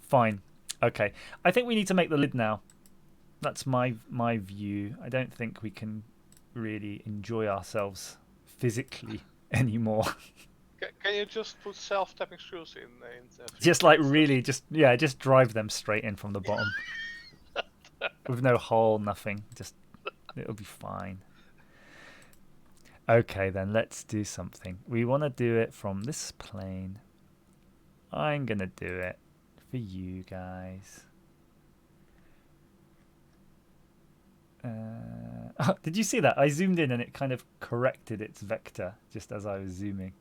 Fine. Okay. I think we need to make the lid now. That's my view. I don't think we can really enjoy ourselves physically anymore. Can you just put self-tapping screws in? Just like really, just drive them straight in from the bottom. With no hole, nothing. Just, it'll be fine. Okay, then let's do something. We want to do it from this plane. I'm going to do it for you guys. Did you see that? I zoomed in and it kind of corrected its vector just as I was zooming.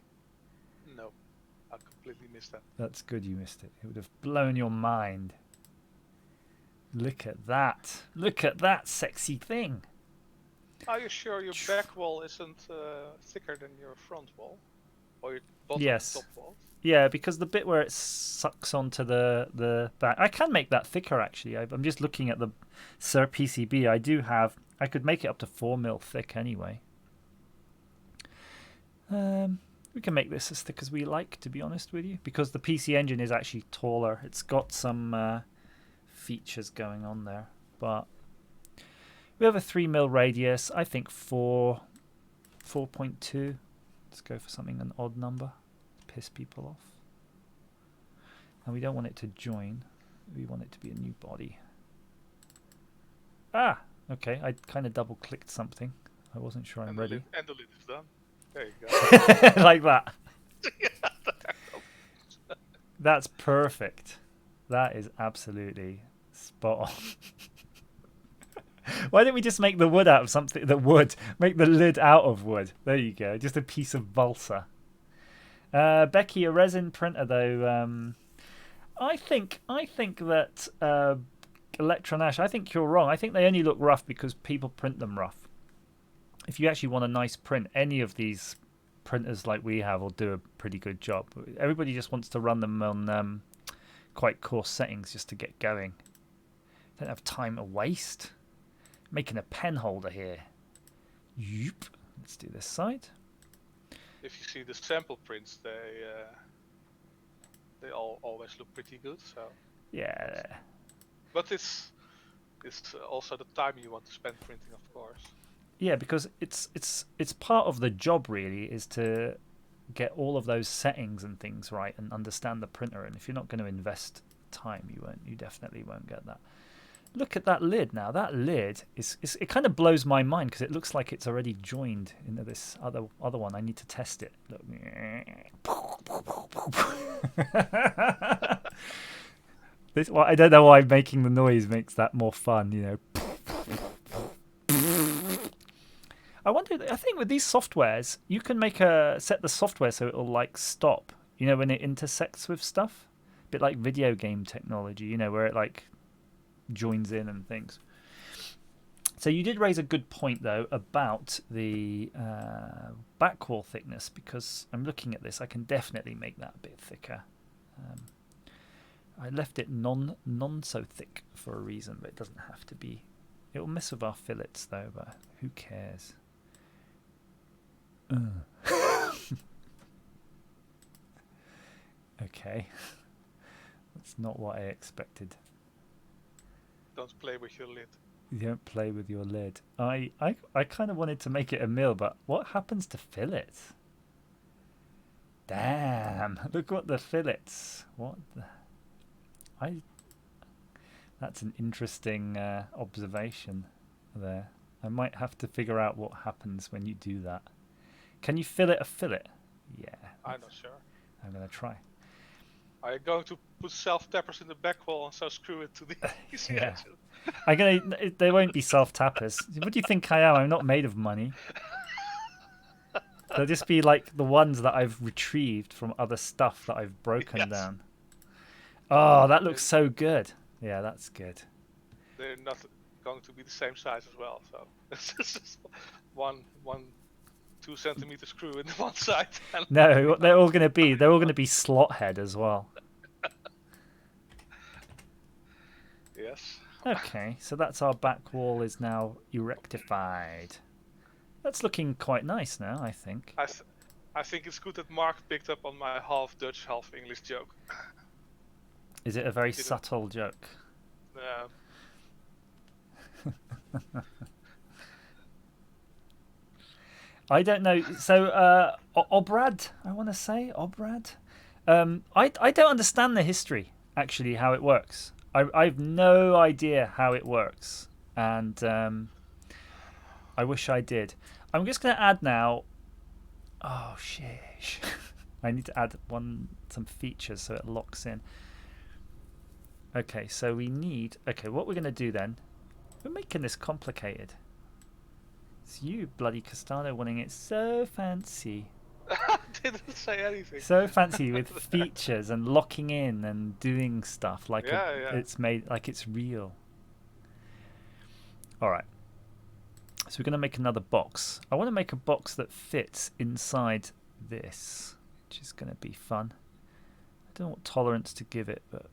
No, I completely missed that. That's good you missed it. It would have blown your mind. Look at that. Look at that sexy thing. Are you sure your back wall isn't thicker than your front wall? Or your bottom top wall? Yeah, because the bit where it sucks onto the back, I can make that thicker actually. I'm just looking at the PCB. I could make it up to 4mm thick anyway. We can make this as thick as we like, to be honest with you, because the PC Engine is actually taller. It's got some features going on there, but we have a 3mm radius. I think 4.2. Let's go for something, an odd number. Piss people off. And we don't want it to join. We want it to be a new body. Ah, okay. I kind of double clicked something. I wasn't sure I'm ready. And the lid is done. There you go. Like that. That's perfect. That is absolutely spot on. Why don't we just make the wood out of something? Make the lid out of wood. There you go. Just a piece of balsa. Becky, a resin printer though. I think that Electron Ash. I think you're wrong. I think they only look rough because people print them rough. If you actually want a nice print, any of these printers like we have will do a pretty good job. Everybody just wants to run them on quite coarse settings just to get going. Don't have time to waste. Making a pen holder here. Yoop. Let's do this side. If you see the sample prints, they all always look pretty good. So yeah. But it's also the time you want to spend printing, of course. Yeah, because it's part of the job really, is to get all of those settings and things right and understand the printer. And if you're not going to invest time, you definitely won't get that. Look at that lid now. That lid it kind of blows my mind because it looks like it's already joined into this other one. I need to test it. Look. I don't know why making the noise makes that more fun, you know. I think with these softwares, you can set the software so it'll like stop, you know, when it intersects with stuff. A bit like video game technology, you know, where it like joins in and things. So you did raise a good point, though, about the back wall thickness, because I'm looking at this. I can definitely make that a bit thicker. I left it non so thick for a reason, but it doesn't have to be. It will mess with our fillets, though, but who cares? Okay. That's not what I expected. Don't play with your lid. You don't play with your lid. I kind of wanted to make it a mill, but what happens to fillets? Damn! Look what the fillets. What the? That's an interesting observation there. I might have to figure out what happens when you do that. Can you fillet a fillet? Yeah. I'm not sure. I'm gonna try. Are you going to put self-tappers in the back wall and so screw it to the Yeah. They won't be self-tappers. What do you think I am? I'm not made of money. They'll just be like the ones that I've retrieved from other stuff that I've broken down. Oh, that looks so good. Yeah, that's good. They're not going to be the same size as well, so it's just one 2 centimeter screw in one side. No, they're all going to be slot head as well. Yes. Okay, so that's our back wall is now erectified. That's looking quite nice now, I think. I think it's good that Mark picked up on my half Dutch, half English joke. Is it a very subtle joke? I don't know. So, Obrad, I want to say Obrad. I don't understand the history, actually, how it works. I've no idea how it works, and I wish I did. I'm just going to add now. Oh, sheesh. I need to add some features so it locks in. Okay, so we need... Okay, what we're going to do then... We're making this complicated. It's you, bloody Castano, wanting it so fancy. Didn't say anything. So fancy with features and locking in and doing stuff like it's made like it's real. All right. So we're going to make another box. I want to make a box that fits inside this, which is going to be fun. I don't know what tolerance to give it, but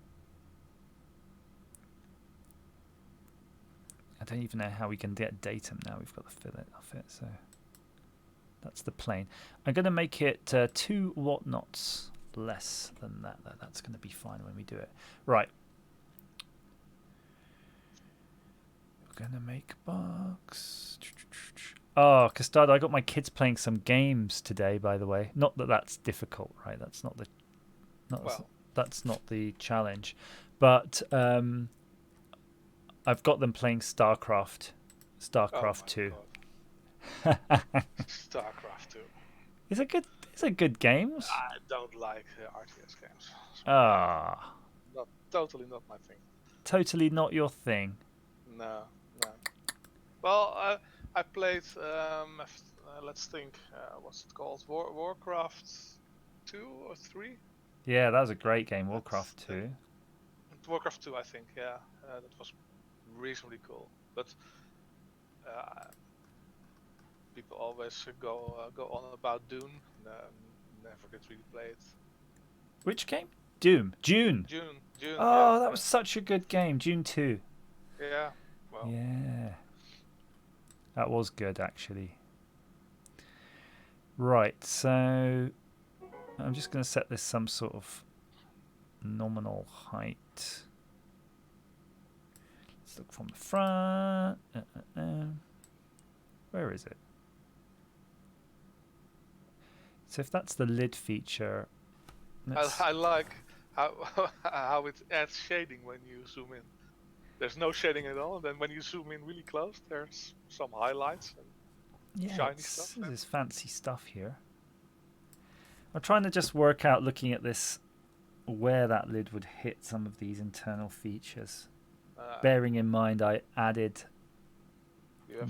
I don't even know how we can get datum now. We've got the fillet off it, so that's the plane. I'm going to make it 2 whatnots less than that. That's going to be fine when we do it. Right. We're going to make a box. Oh, Custard, I got my kids playing some games today, by the way. Not that that's difficult, right? That's not the that's not the challenge. But I've got them playing StarCraft 2. StarCraft 2. It's a good game. I don't like RTS games. Ah. Totally not my thing. Totally not your thing. No. Well, I played. Let's think. What's it called? Warcraft 2 or 3? Yeah, that was a great game. Warcraft 2. Warcraft 2, I think. Yeah, that was reasonably cool. But people always go on about Dune. Never get really played. Which game? Doom. June. Oh, that was such a good game. June 2. Yeah. Well. Yeah. That was good, actually. Right, so I'm just going to set this some sort of nominal height. Let's look from the front. Where is it? So if that's the lid feature... I like how it adds shading when you zoom in. There's no shading at all, and then when you zoom in really close, there's some highlights and shiny stuff. There's fancy stuff here. I'm trying to just work out, looking at this, where that lid would hit some of these internal features. Bearing in mind I added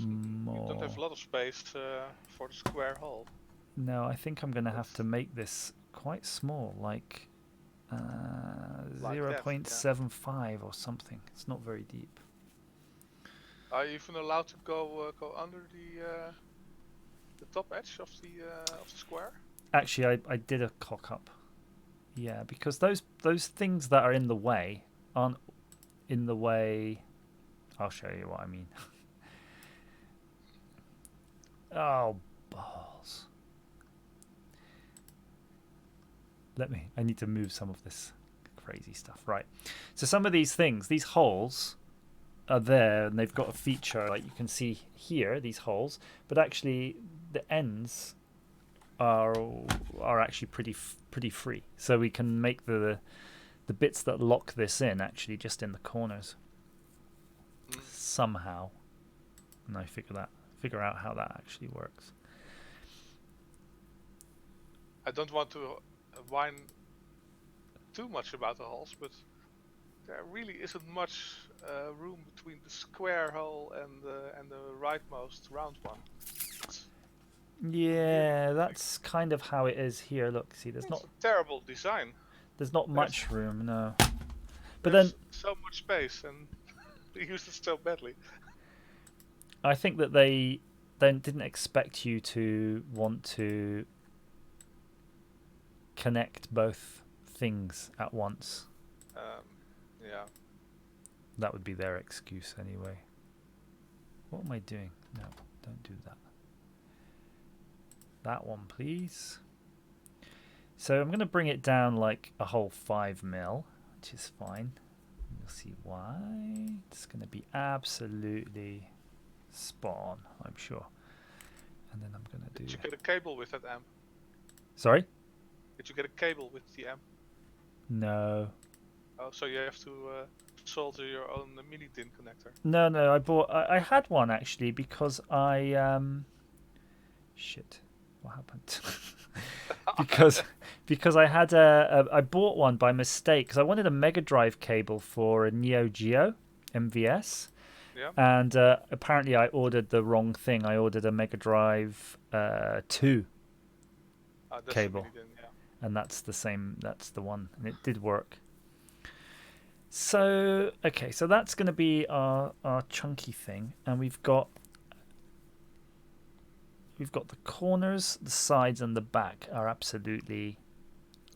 more. You don't have a lot of space for the square hole. No, I think I'm going to have to make this quite small, like 0.75 or something. It's not very deep. Are you even allowed to go under the top edge of the square? Actually, I did a cock up. Yeah, because those things that are in the way aren't in the way. I'll show you what I mean. Oh, balls. I need to move some of this crazy stuff. Right. So some of these things, these holes are there and they've got a feature like you can see here, these holes, but actually the ends are actually pretty free. So we can make the bits that lock this in actually just in the corners somehow. And I figure out how that actually works. I don't want to whine too much about the holes, but there really isn't much room between the square hole and the rightmost round one. Yeah, that's kind of how it is here. Look, see, there's not a terrible design. There's not much room, no. But there's then so much space and they used it so badly. I think that they didn't expect you to want to connect both things at once. Yeah. That would be their excuse anyway. What am I doing? No, don't do that. That one, please. So I'm going to bring it down like a whole 5 mil, which is fine. You'll see why. It's going to be absolutely spot on, I'm sure. And then I'm going to do... Did you get a cable with that amp? Sorry? Did you get a cable with the amp? No. Oh, so you have to solder your own mini DIN connector. No, I had one actually because I shit. What happened? because I had I bought one by mistake because I wanted a Mega Drive cable for a Neo Geo MVS. Yeah. And apparently I ordered the wrong thing. I ordered a Mega Drive 2 cable. DIN, yeah. And that's the one, and it did work. So okay, so that's going to be our chunky thing, and we've got the corners, the sides, and the back are absolutely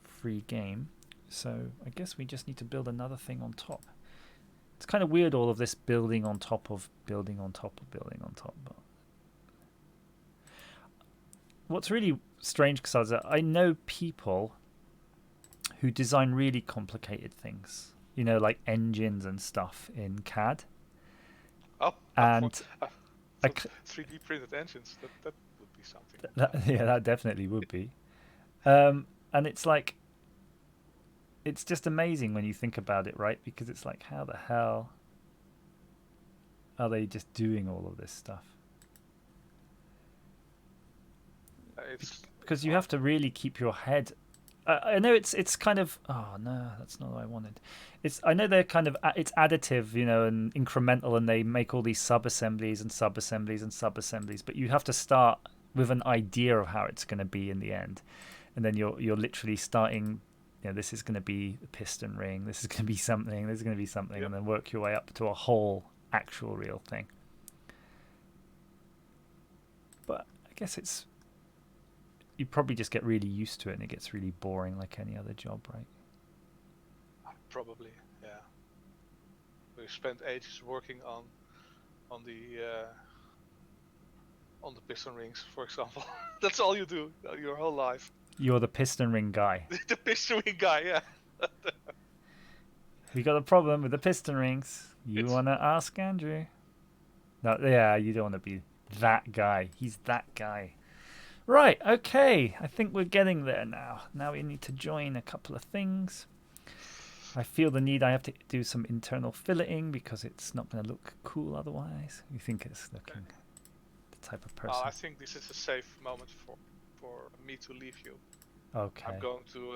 free game. So I guess we just need to build another thing on top. It's kind of weird, all of this building on top of building on top of building on top. But what's really strange, because I know people who design really complicated things, you know, like engines and stuff in CAD. Oh, and 3D printed engines. That would be something. Yeah, that definitely would be. And it's like, it's just amazing when you think about it, right? Because it's like, how the hell are they just doing all of this stuff? Because you have to really keep your head. I know it's kind of, oh no, that's not what I wanted. I know they're kind of, it's additive, you know, and incremental, and they make all these sub-assemblies and sub-assemblies and sub-assemblies, but you have to start with an idea of how it's going to be in the end, and then you're literally starting, you know, this is going to be the piston ring, this is going to be something, this is going to be something, yep. And then work your way up to a whole actual real thing. But I guess you probably just get really used to it, and it gets really boring like any other job, right? Probably, yeah. We spent ages working on the piston rings, for example. That's all you do your whole life. You're the piston ring guy. The piston ring guy, yeah. We got a problem with the piston rings. You want to ask Andrew? No, yeah, you don't want to be that guy. He's that guy. Right, okay. I think we're getting there now. Now we need to join a couple of things. I feel the need. I have to do some internal filleting because it's not going to look cool otherwise. You think it's looking the type of person? I think this is a safe moment for me to leave you. Okay. I'm going to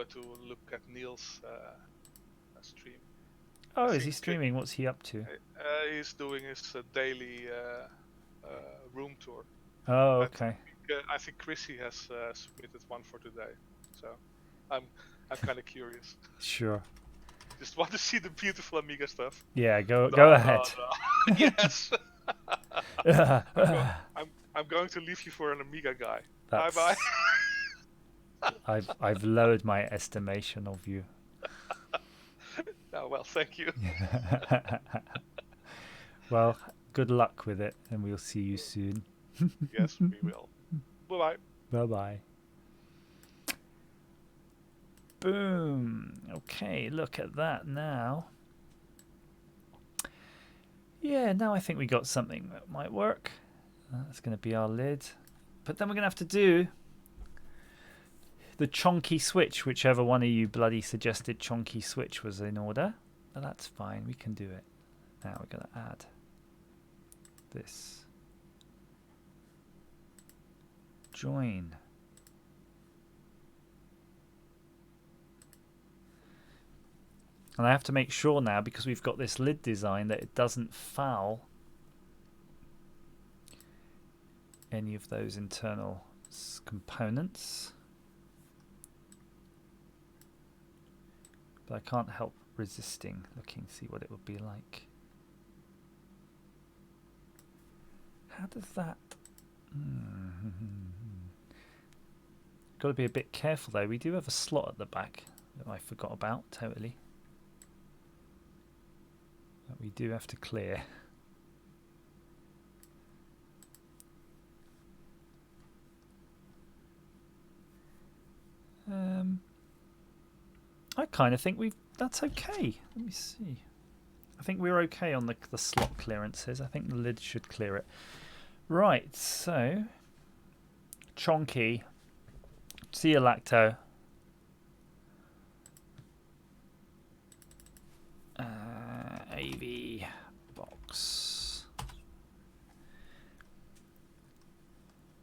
look at Neil's stream. Oh, is he streaming? What's he up to? He's doing his daily room tour. Oh, okay. I think Chrissy has submitted one for today, so I'm kind of curious. Sure. Just want to see the beautiful Amiga stuff. Yeah, go ahead. No. Yes. I'm going to leave you for an Amiga guy. Bye bye. That's I've lowered my estimation of you. Oh well, thank you. Well, good luck with it, and we'll see you soon. Yes, we will. Bye bye. Bye bye. Boom. Okay, look at that now. Yeah, now I think we got something that might work. That's going to be our lid. But then we're going to have to do the chonky switch, whichever one of you bloody suggested chonky switch was in order. But that's fine, we can do it. Now we're going to add this. Join. And I have to make sure now, because we've got this lid design, that it doesn't foul any of those internal components. But I can't help resisting looking, see what it would be like. How does that... Got to be a bit careful though. We do have a slot at the back that I forgot about totally. That we do have to clear. I kind of think that's okay. Let me see. I think we're okay on the slot clearances. I think the lid should clear it. Right, so chonky. See you, Lacto. AV box.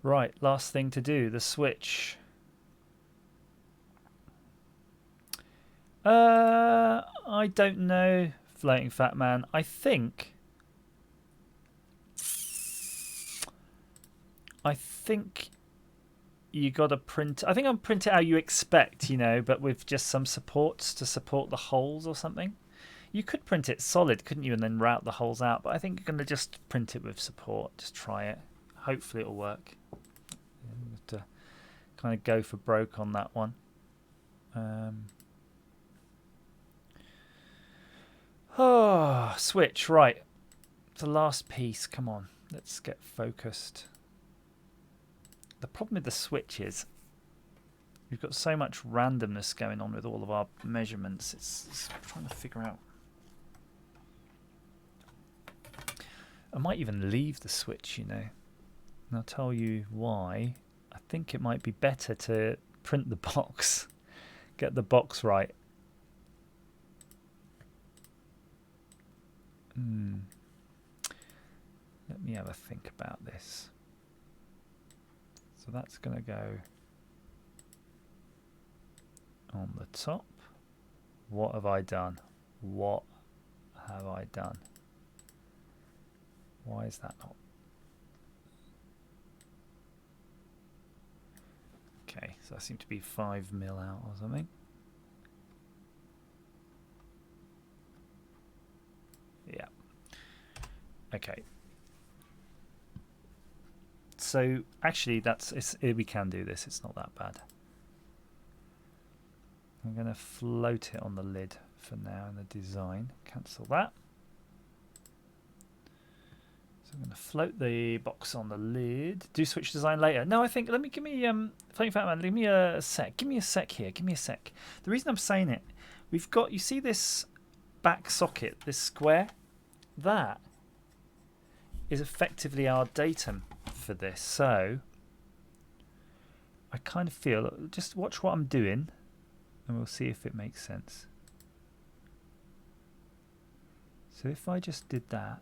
Right, last thing to do, the switch. I don't know, Floating Fat Man. I think you got to print. I think I'll print it how you expect, but with just some supports to support the holes or something. You could print it solid, couldn't you, and then route the holes out? But I think you're going to just print it with support. Just try it. Hopefully it'll work. You have to kind of go for broke on that one. Oh, switch, right. It's the last piece. Come on, let's get focused. The problem with the switch is we've got so much randomness going on with all of our measurements. It's trying to figure out. I might even leave the switch, and I'll tell you why. I think it might be better to print the box, get the box right. Let me have a think about this. So that's going to go on the top. What have I done? What have I done? Why is that not? Okay, so I seem to be 5 mil out or something. Yeah. Okay. So actually, we can do this. It's not that bad. I'm going to float it on the lid for now in the design. Cancel that. So I'm going to float the box on the lid. Do switch design later. No, I think give me Floating Fat Man. Give me a sec. Give me a sec here. Give me a sec. The reason I'm saying it, we've got. You see this back socket, this square. That is effectively our datum for this. So I kind of feel, just watch what I'm doing and we'll see if it makes sense. So if I just did that,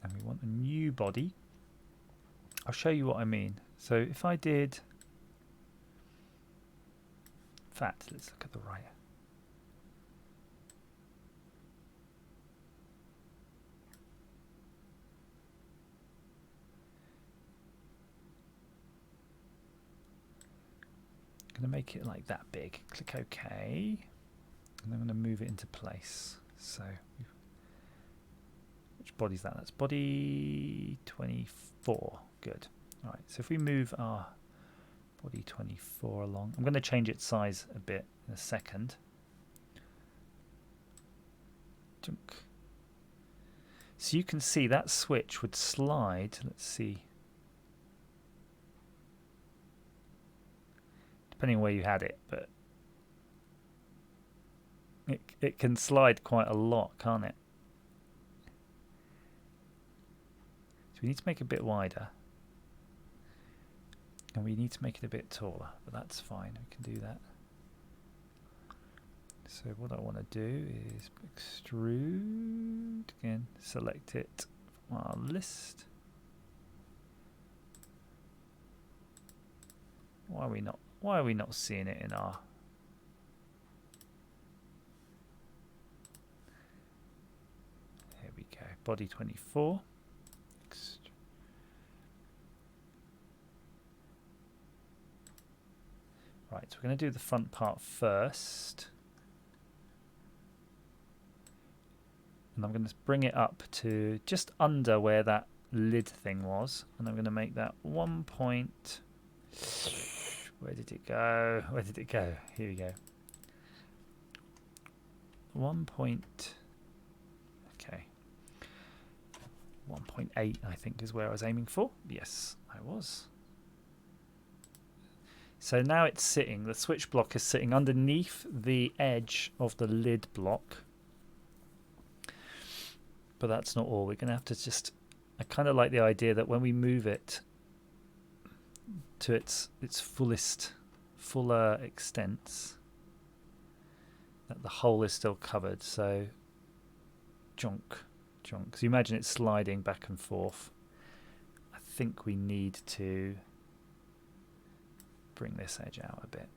and we want a new body, I'll show you what I mean. So if I did let's look at the right. going to make it like that big. Click OK. And I'm going to move it into place. So, which body is that? That's body 24. Good. All right, so if we move our body 24 along, I'm going to change its size a bit in a second. Junk. So you can see that switch would slide. Let's see. Depending on where you had it, but it can slide quite a lot, can't it? So we need to make it a bit wider. And we need to make it a bit taller, but that's fine. We can do that. So what I want to do is extrude again, select it from our list. Why are we not seeing it in our Here we go. Body 24. Right, so we're going to do the front part first. And I'm going to bring it up to just under where that lid thing was. And I'm going to make that 1 point. Where did it go? Where did it go? Here we go. 1 point. Okay. 1.8 I think is where I was aiming for. Yes, I was. So now it's sitting, the switch block is sitting underneath the edge of the lid block. But that's not all. We're going to have to just, I kind of like the idea that when we move it to its fuller extents, that the hole is still covered. So junk. So you imagine it sliding back and forth. I think we need to bring this edge out a bit.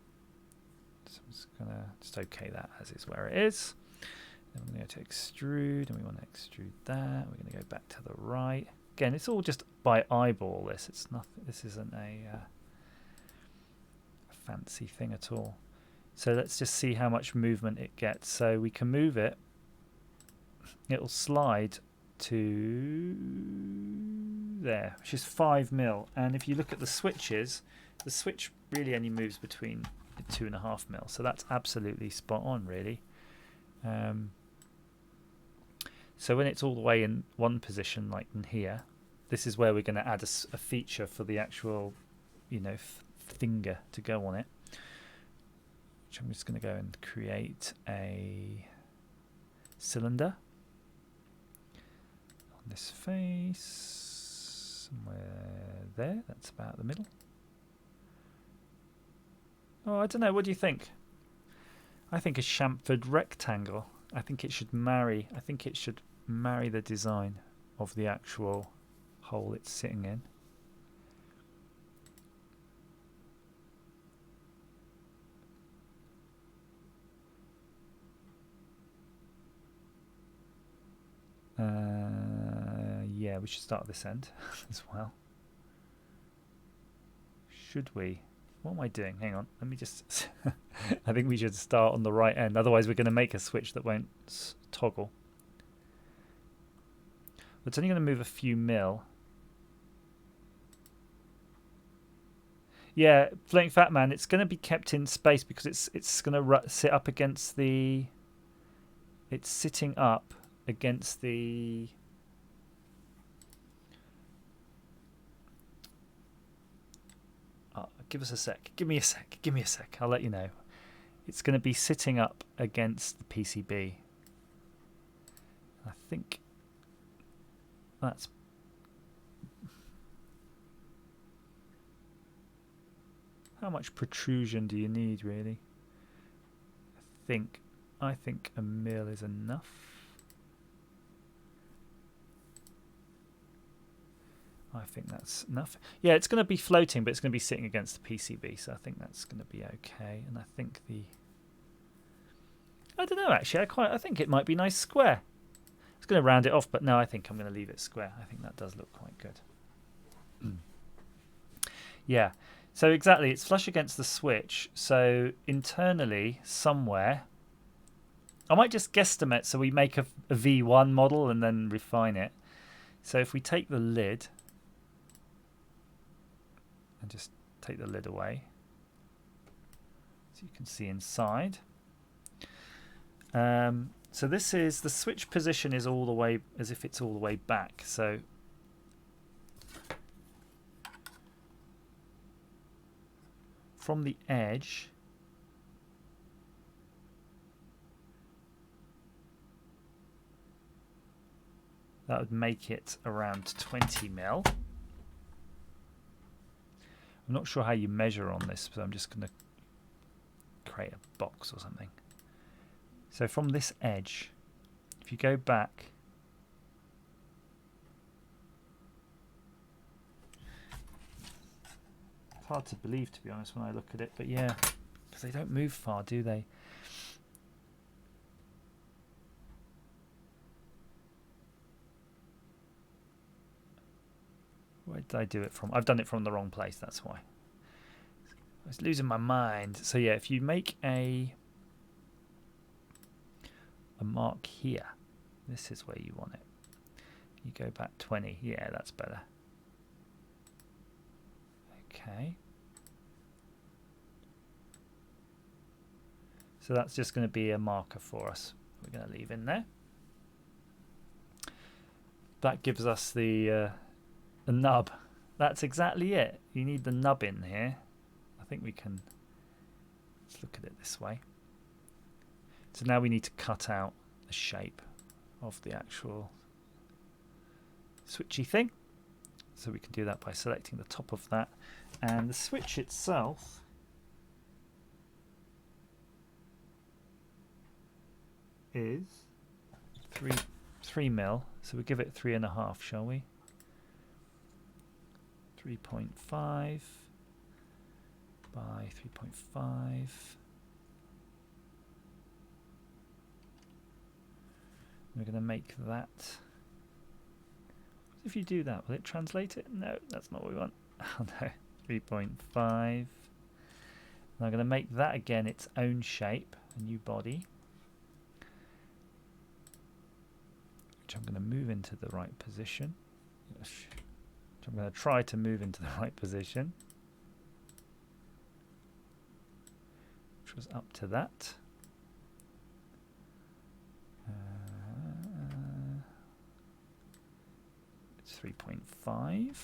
So I'm just going to OK that as is where it is. Then we're going to go to extrude, and we want to extrude that. We're going to go back to the right. Again, it's all just by eyeball. It's nothing. This isn't a fancy thing at all. So let's just see how much movement it gets. So we can move it. It'll slide to there, which is 5 mil. And if you look at the switches, the switch really only moves between 2.5 mil. So that's absolutely spot on, really. So when it's all the way in one position, like in here, this is where we're going to add a feature for the actual, finger to go on it. Which I'm just going to go and create a cylinder on this face, somewhere there. That's about the middle. Oh, I don't know. What do you think? I think a chamfered rectangle. I think it should marry. I think it should marry the design of the actual hole it's sitting in. Yeah, we should start at this end as well. Should we? What am I doing? Hang on. Let me just... I think we should start on the right end. Otherwise, we're going to make a switch that won't toggle. It's only going to move a few mil. Yeah, Floating Fat Man, it's going to be kept in space because it's going to sit up against the... It's sitting up against the... Give us a sec. Give me a sec. Give me a sec. I'll let you know. It's going to be sitting up against the PCB. I think that's... How much protrusion do you need, really? I think a mil is enough. I think that's enough. Yeah, it's going to be floating, but it's going to be sitting against the PCB, so I think that's going to be okay. And I think I don't know, actually. I think it might be nice square. It's going to round it off, but no, I think I'm going to leave it square. I think that does look quite good. Yeah. So exactly, it's flush against the switch. So internally, somewhere, I might just guesstimate. So we make a V1 model and then refine it. So if we take the lid and just take the lid away, so you can see inside. So this is the switch position is all the way as if it's all the way back. So from the edge, that would make it around 20 mil. I'm not sure how you measure on this, but I'm just going to create a box or something. So from this edge, if you go back, it's hard to believe, to be honest, when I look at it, but yeah, because they don't move far, do they? Where did I do it from? I've done it from the wrong place, that's why. I was losing my mind. So yeah, if you make a mark here, this is where you want it. You go back 20. Yeah, that's better. Okay. So that's just going to be a marker for us. We're going to leave in there. That gives us the nub. That's exactly it. You need the nub in here. I think we can. Let's look at it this way. So now we need to cut out the shape of the actual switchy thing. So we can do that by selecting the top of that. And the switch itself is 3 mil. So we give it 3.5, shall we? 3.5 by 3.5. We're going to make that. If you do that, will it translate it? No, that's not what we want. Oh no, 3.5. And I'm going to make that again its own shape, a new body, which I'm going to move into the right position. Which I'm going to try to move into the right position, which was up to that. It's 3.5.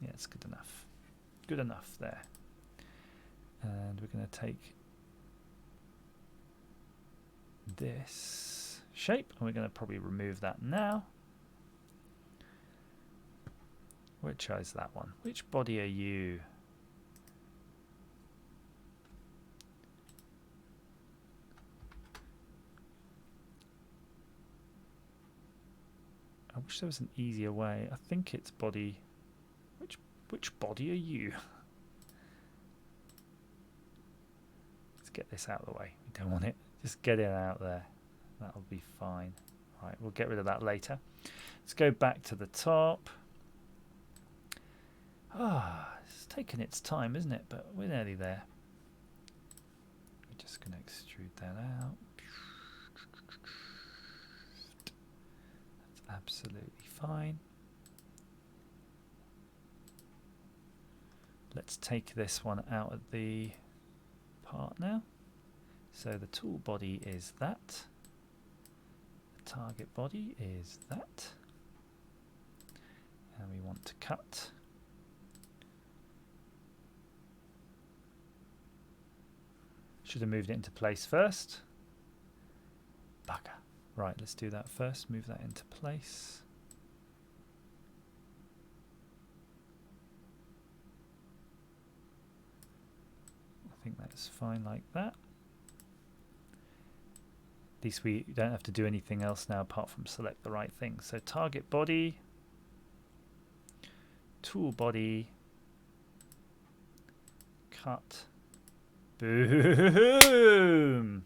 Yeah, it's good enough. Good enough there. And we're going to take this shape and we're going to probably remove that now. Which is that one? Which body are you? I wish there was an easier way. I think it's body. Which body are you? Let's get this out of the way. We don't want it. Just get it out there. That'll be fine. Right, we'll get rid of that later. Let's go back to the top. It's taking its time, isn't it? But we're nearly there. We're just going to extrude that out. That's absolutely fine. Let's take this one out of the part now. So the tool body is that. The target body is that. And we want to cut. Should have moved it into place first. Bugger. Right, let's do that first. Move that into place. I think that's fine like that. At least we don't have to do anything else now apart from select the right thing. So target body, tool body, cut. Boom!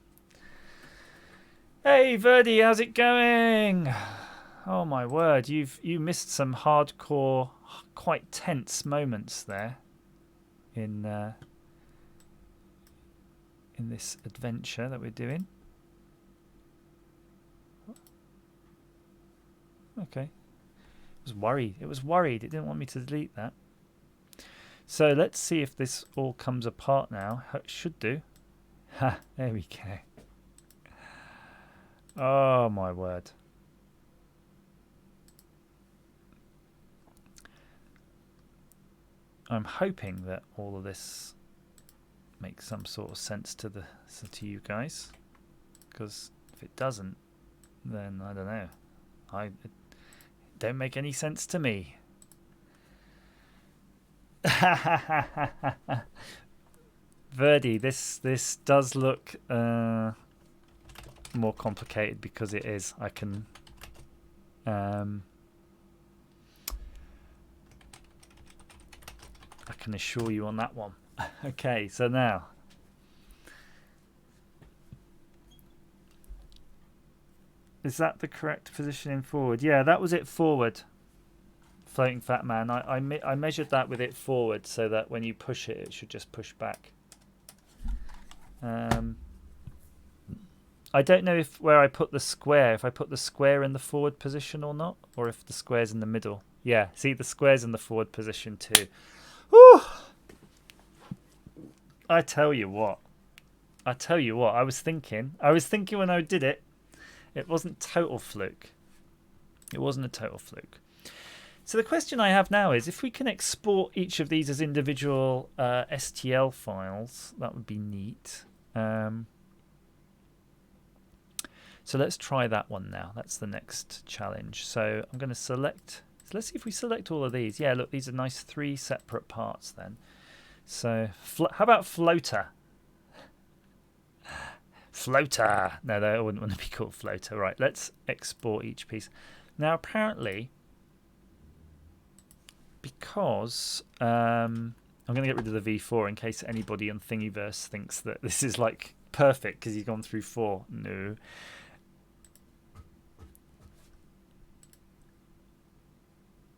Hey Verdi, how's it going? Oh my word, you missed some hardcore quite tense moments there in this adventure that we're doing. Okay. It was worried. It was worried. It didn't want me to delete that. So let's see if this all comes apart now. It should do. Ha, there we go. Oh my word. I'm hoping that all of this makes some sort of sense to you guys, because if it doesn't, then I don't know. It don't make any sense to me. Verdi, this does look more complicated because it is. I can assure you on that one. Okay, so now is that the correct positioning forward? Yeah, that was it forward. Floating Fat Man. I measured that with it forward so that when you push it, it should just push back. I don't know where I put the square, if I put the square in the forward position or not, or if the square's in the middle. Yeah, see, the square's in the forward position too. Whew. I tell you what, I was thinking when I did it, it wasn't total fluke. It wasn't a total fluke. So the question I have now is if we can export each of these as individual STL files, that would be neat. So let's try that one now. That's the next challenge. So I'm going to select. So let's see if we select all of these. Yeah, look, these are nice 3 separate parts then. So how about floater? Floater. No, that wouldn't want to be called floater. Right, let's export each piece. Now, apparently, because I'm going to get rid of the V4 in case anybody on Thingiverse thinks that this is like perfect because he's gone through 4. No.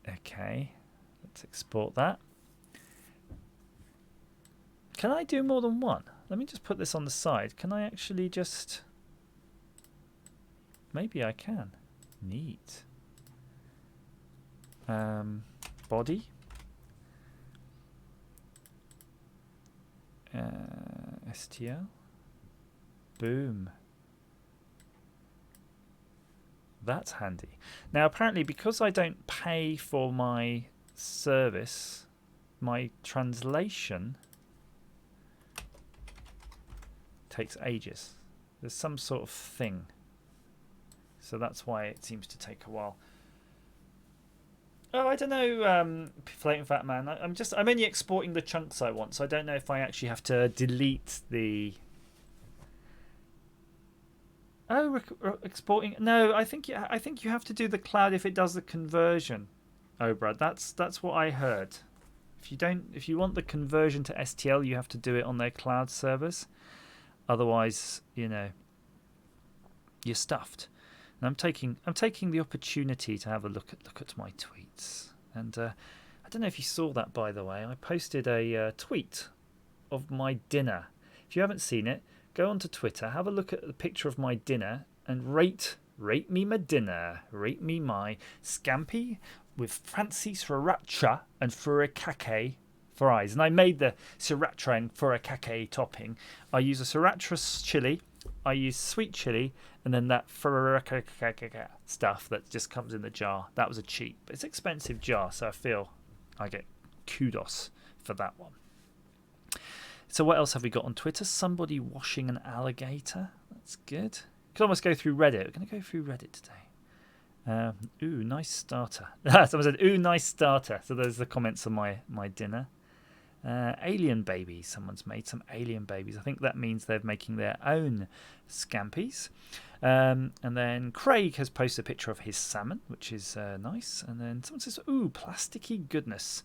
Okay, let's export that. Can I do more than one? Let me just put this on the side. Can I actually just... Maybe I can. Neat. Body. STL. Boom. That's handy. Now, apparently, because I don't pay for my service, my translation takes ages. There's some sort of thing. So that's why it seems to take a while. Oh, I don't know, Floating Fat Man. I'm only exporting the chunks I want, so I don't know if I actually have to delete the... Oh, exporting. No, I think you have to do the cloud if it does the conversion. Oh, Brad, that's what I heard. If you want the conversion to STL, you have to do it on their cloud servers. Otherwise, you're stuffed. And I'm taking the opportunity to have a look at my tweets. And I don't know if you saw that, by the way. I posted a tweet of my dinner. If you haven't seen it, go onto Twitter, have a look at the picture of my dinner, and rate me my dinner. Rate me my scampi with fancy sriracha and furikake fries. And I made the sriracha and furikake topping. I use a sriracha chili, I use sweet chili, and then that furikake stuff that just comes in the jar. That was a cheap, but it's expensive jar, so I feel I get kudos for that one. So what else have we got on Twitter? Somebody washing an alligator. That's good. Could almost go through Reddit. We're going to go through Reddit today. Ooh, nice starter. Someone said, ooh, nice starter. So there's the comments on my dinner. Alien babies. Someone's made some alien babies. I think that means they're making their own scampies. And then Craig has posted a picture of his salmon, which is nice. And then someone says, ooh, plasticky goodness.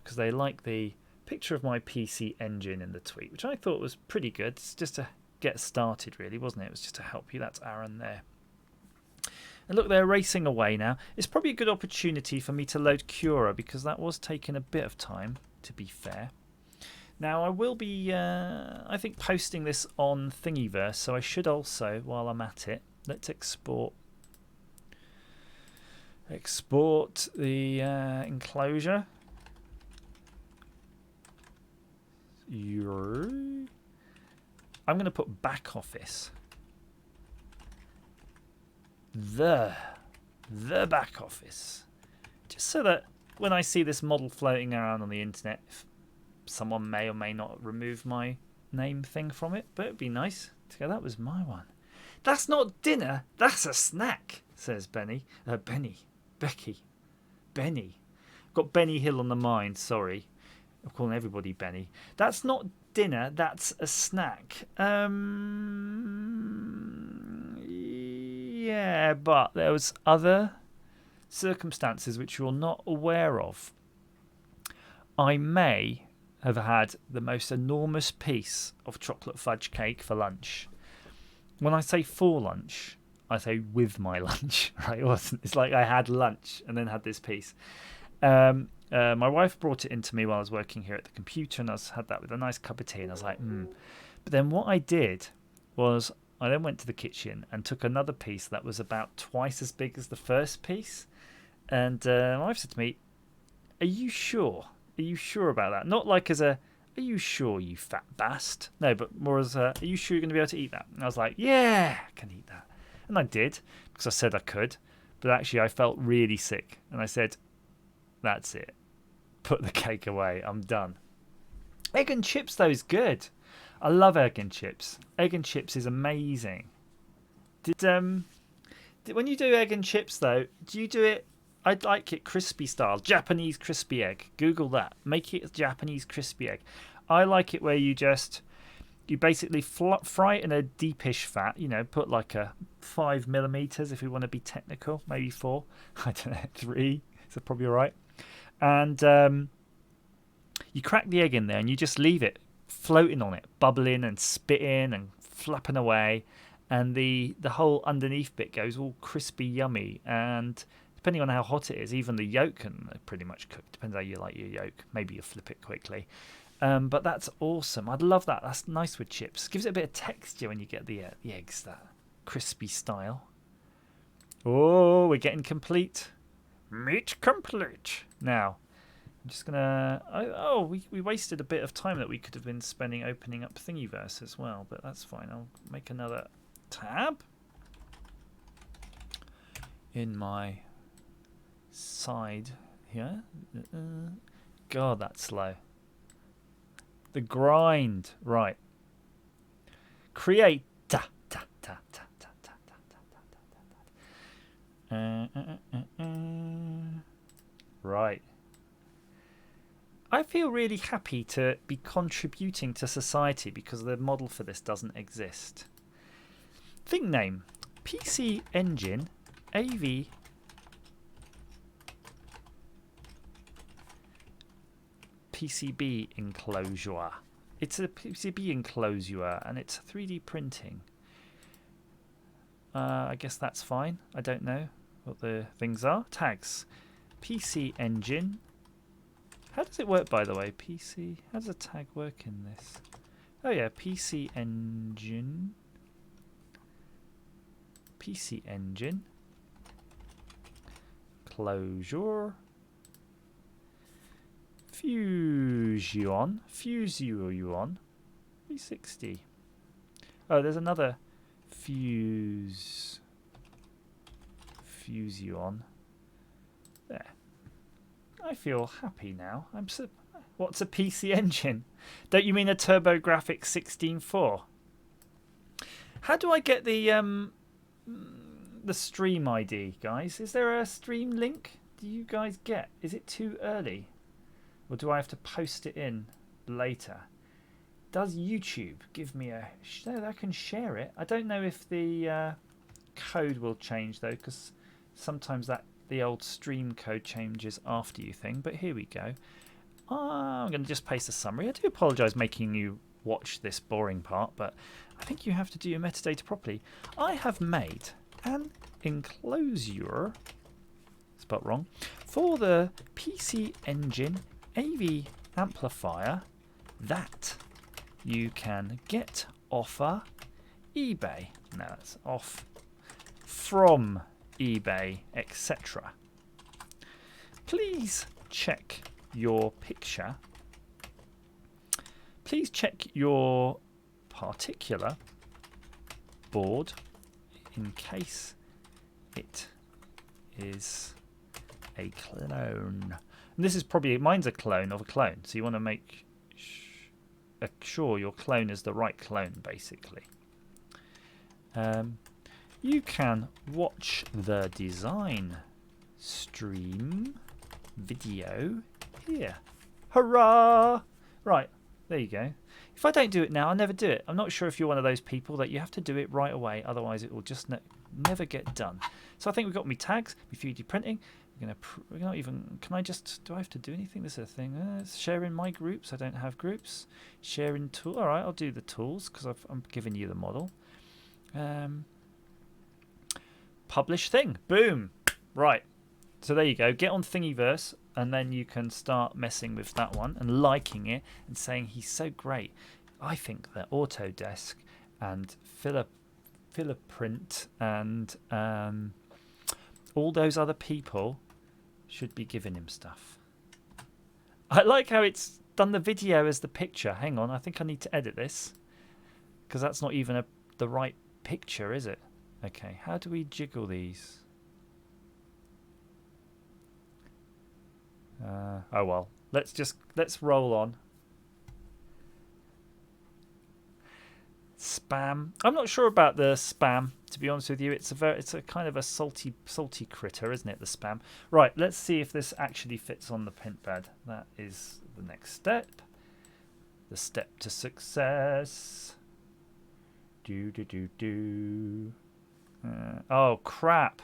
Because they like the picture of my PC engine in the tweet, which I thought was pretty good. It's just to get started, really, wasn't it? It was just to help you. That's Aaron there. And look, they're racing away now. It's probably a good opportunity for me to load Cura because that was taking a bit of time, to be fair. Now, I will be, I think, posting this on Thingiverse, so I should also, while I'm at it, let's export the enclosure. I'm going to put back office. The back office. Just so that when I see this model floating around on the internet, someone may or may not remove my name thing from it, but it'd be nice to go, that was my one. That's not dinner, that's a snack, says Becky. Got Benny Hill on the mind, sorry. I'm calling everybody Benny. That's not dinner, that's a snack. Yeah, but there was other circumstances which you're not aware of. I may have had the most enormous piece of chocolate fudge cake for lunch. When I say for lunch, I say with my lunch, right? It's like I had lunch and then had this piece. My wife brought it into me while I was working here at the computer, and I had that with a nice cup of tea, and I was like, But then what I did was I then went to the kitchen and took another piece that was about twice as big as the first piece. And my wife said to me, are you sure? Are you sure about that? Not like as a, are you sure, you fat bast? No, but more as a, are you sure you're going to be able to eat that? And I was like, yeah, I can eat that. And I did, because I said I could. But actually, I felt really sick. And I said, that's it. Put the cake away. I'm done. Egg and chips, though, is good. I love egg and chips. Egg and chips is amazing. When you do egg and chips, though, do you do it, I'd like it crispy style, Japanese crispy egg. Google that. Make it a Japanese crispy egg. I like it where you basically fry it in a deepish fat, put like a 5 millimeters if we want to be technical, maybe 4, I don't know, 3, so probably all right. And you crack the egg in there and you just leave it floating on it, bubbling and spitting and flapping away, and the whole underneath bit goes all crispy, yummy, and depending on how hot it is, even the yolk can pretty much cook. Depends how you like your yolk. Maybe you flip it quickly. But that's awesome. I'd love that. That's nice with chips. Gives it a bit of texture when you get the eggs, that crispy style. Oh, we're getting complete. Meat complete. Now, I'm just going to... we wasted a bit of time that we could have been spending opening up Thingiverse as well, but that's fine. I'll make another tab in my side here. God, that's slow. The grind, right. Create. Right. I feel really happy to be contributing to society because the model for this doesn't exist. Think name. PC Engine AV PCB enclosure. It's a PCB enclosure and it's 3D printing. I guess that's fine. I don't know what the things are. Tags. PC Engine. How does it work, by the way? PC. How does a tag work in this? Oh yeah, PC Engine. PC Engine. Closure. Fusion 360. Oh, there's another Fusion. There. I feel happy now. What's a PC Engine? Don't you mean a Turbo Grafx 16.4? How do I get the stream ID, guys? Is there a stream link? Do you guys get? Is it too early? Or do I have to post it in later? Does YouTube give me a... No, I can share it. I don't know if the code will change, though, because sometimes the old stream code changes after you thing. But here we go. I'm going to just paste a summary. I do apologise making you watch this boring part, but I think you have to do your metadata properly. I have made an enclosure, spelt wrong, for the PC Engine AV amplifier that you can get off eBay. No, that's off from eBay, etc. Please check your picture. Please check your particular board in case it is a clone. And this is probably, mine's a clone of a clone, so you want to make sure your clone is the right clone, basically. You can watch the design stream video here. Hurrah! Right, there you go. If I don't do it now, I'll never do it. I'm not sure if you're one of those people that you have to do it right away, otherwise it will just never get done. So I think we've got my tags, my 3D printing. We're not even. Can I just? Do I have to do anything? This is a thing. Share in my groups. I don't have groups. Share in tool. All right, I'll do the tools because I'm giving you the model. Publish thing. Boom. Right. So there you go. Get on Thingiverse, and then you can start messing with that one and liking it and saying he's so great. I think that Autodesk and Philiprint and all those other people should be giving him stuff. I like how it's done the video as the picture. Hang on, I think I need to edit this because that's not even the right picture, is it? Okay, how do we jiggle these? Oh well, let's roll on. Spam. I'm not sure about the spam, to be honest with you. It's a kind of a salty critter, isn't it? The spam. Right. Let's see if this actually fits on the print bed. That is the next step. The step to success. Oh crap.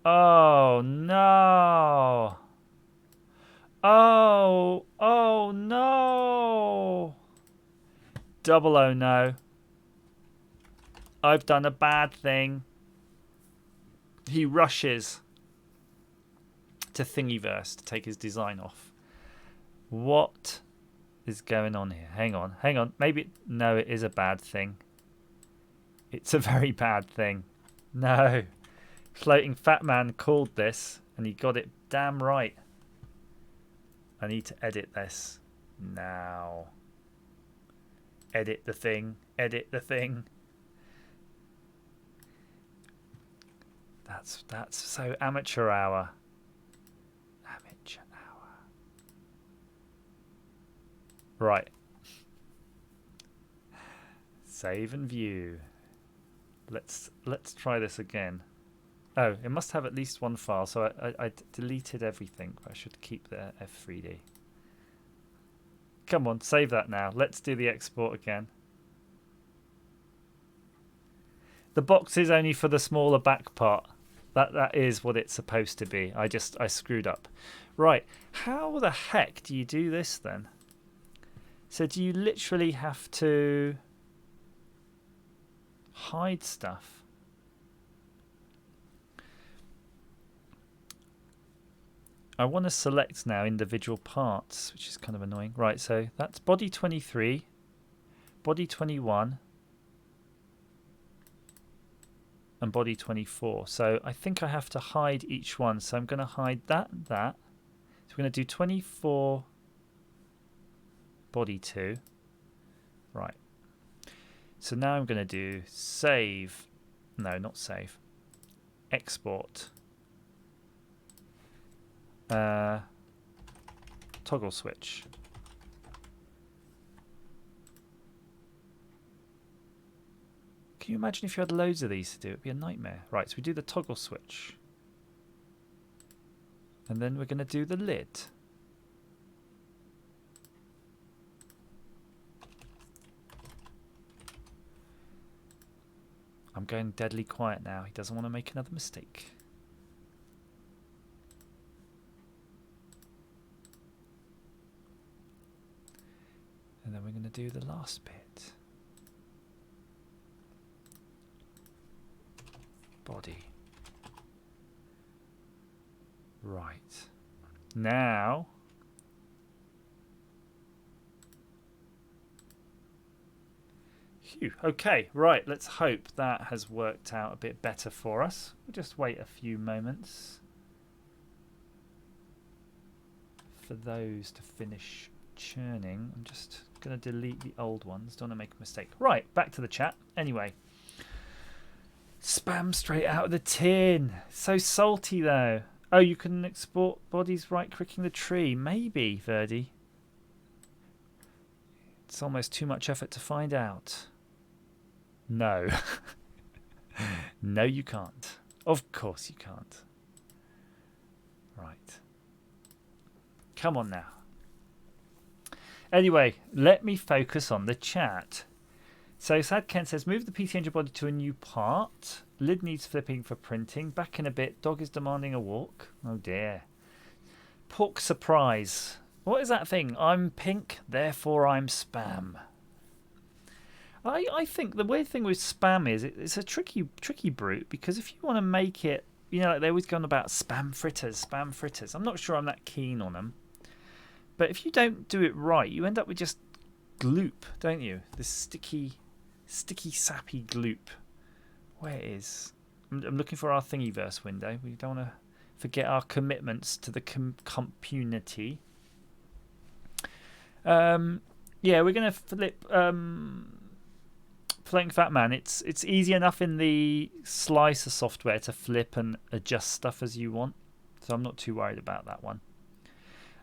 Oh no. Oh no. Double oh no. I've done a bad thing. He rushes to Thingiverse to take his design off. What is going on here? Hang on. Maybe, no, it is a bad thing. It's a very bad thing. No. Floating Fat Man called this and he got it damn right. I need to edit this now. Edit the thing. Edit the thing. That's so amateur hour. Amateur hour. Right. Save and view. Let's try this again. Oh, it must have at least one file, so I deleted everything, but I should keep the F3D. Come on, save that now. Let's do the export again. The box is only for the smaller back part. That is what it's supposed to be. I screwed up. Right, how the heck do you do this then? So do you literally have to hide stuff? I want to select now individual parts, which is kind of annoying. Right, so that's body 23, body 21, and body 24. So I think I have to hide each one. So I'm going to hide that and that. So we're going to do 24 body 2. Right. So now I'm going to do save. No, not save. Export. Toggle switch. Can you imagine if you had loads of these to do? It'd be a nightmare. Right, so we do the toggle switch. And then we're going to do the lid. I'm going deadly quiet now. He doesn't want to make another mistake. And then we're going to do the last bit. body. Right. Now... Phew. Okay, right, let's hope that has worked out a bit better for us. We'll just wait a few moments for those to finish churning. I'm just going to delete the old ones. Don't want to make a mistake. Right, back to the chat. Anyway. Spam straight out of the tin. So salty, though. Oh, you can export bodies right-clicking the tree. Maybe, Verdi. It's almost too much effort to find out. No. No, you can't. Of course you can't. Right. Come on now. Anyway, let me focus on the chat. So Sad Ken says, move the PC Engine body to a new part. Lid needs flipping for printing. Back in a bit. Dog is demanding a walk. Oh dear. Pork surprise. What is that thing? I'm pink, therefore I'm spam. I think the weird thing with spam is it's a tricky brute, because if you want to make it, you know, like they're always going about spam fritters. I'm not sure I'm that keen on them. But if you don't do it right, you end up with just gloop, don't you? This sticky, sappy gloop. Where it is? I'm looking for our Thingiverse window. We don't want to forget our commitments to the community. Yeah, we're going to flip Floating Fat Man. It's easy enough in the slicer software to flip and adjust stuff as you want. So I'm not too worried about that one.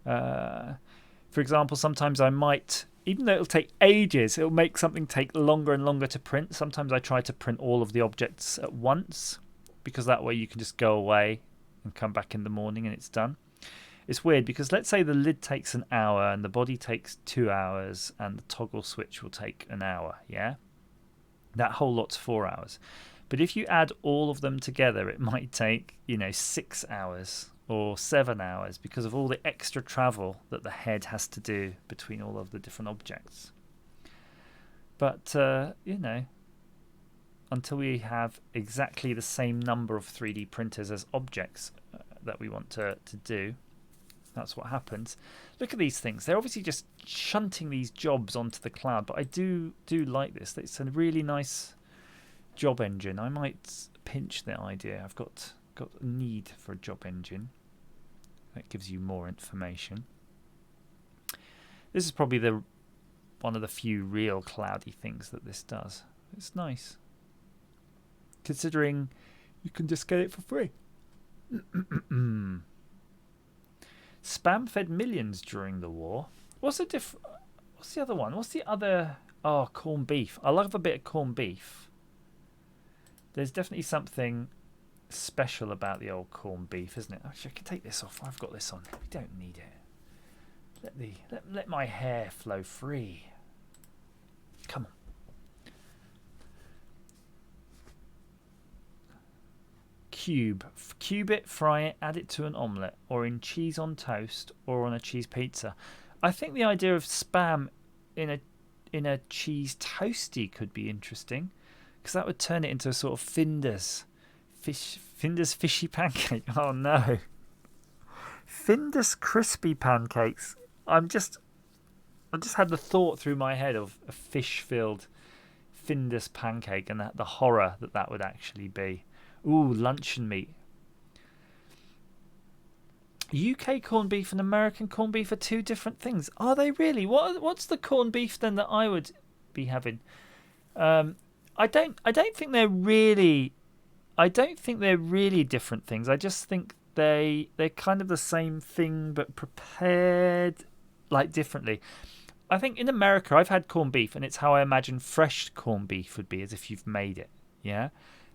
For example, sometimes I might, even though it'll take ages, it'll make something take longer and longer to print. Sometimes I try to print all of the objects at once, because that way you can just go away and come back in the morning and it's done. It's weird because let's say the lid takes an hour and the body takes 2 hours and the toggle switch will take an hour, yeah? That whole lot's 4 hours. But if you add all of them together, it might take, 6 hours or 7 hours because of all the extra travel that the head has to do between all of the different objects. But, until we have exactly the same number of 3D printers as objects that we want to do, that's what happens. Look at these things. They're obviously just shunting these jobs onto the cloud, but I do like this. It's a really nice job engine. I might pinch the idea. I've got a need for a job engine. That gives you more information. This is probably one of the few real cloudy things that this does. It's nice, considering you can just get it for free. Spam fed millions during the war. What's the other one? What's the other? Oh, corned beef. I love a bit of corned beef. There's definitely something special about the old corned beef, isn't it? Actually, I can take this off. I've got this on. We don't need it. Let my hair flow free. Come on. Cube it, fry it, add it to an omelette, or in cheese on toast, or on a cheese pizza. I think the idea of spam in a cheese toasty could be interesting, because that would turn it into a sort of Finder's fishy pancake. Oh no, Finder's crispy pancakes. I just had the thought through my head of a fish-filled Finder's pancake, and the horror that would actually be. Ooh, luncheon meat. UK corned beef and American corned beef are two different things. Are they really? What's the corned beef then that I would be having? I don't think they're really. I don't think they're really different things. I just think they're kind of the same thing but prepared like differently. I think in America I've had corned beef and it's how I imagine fresh corned beef would be, as if you've made it. Yeah.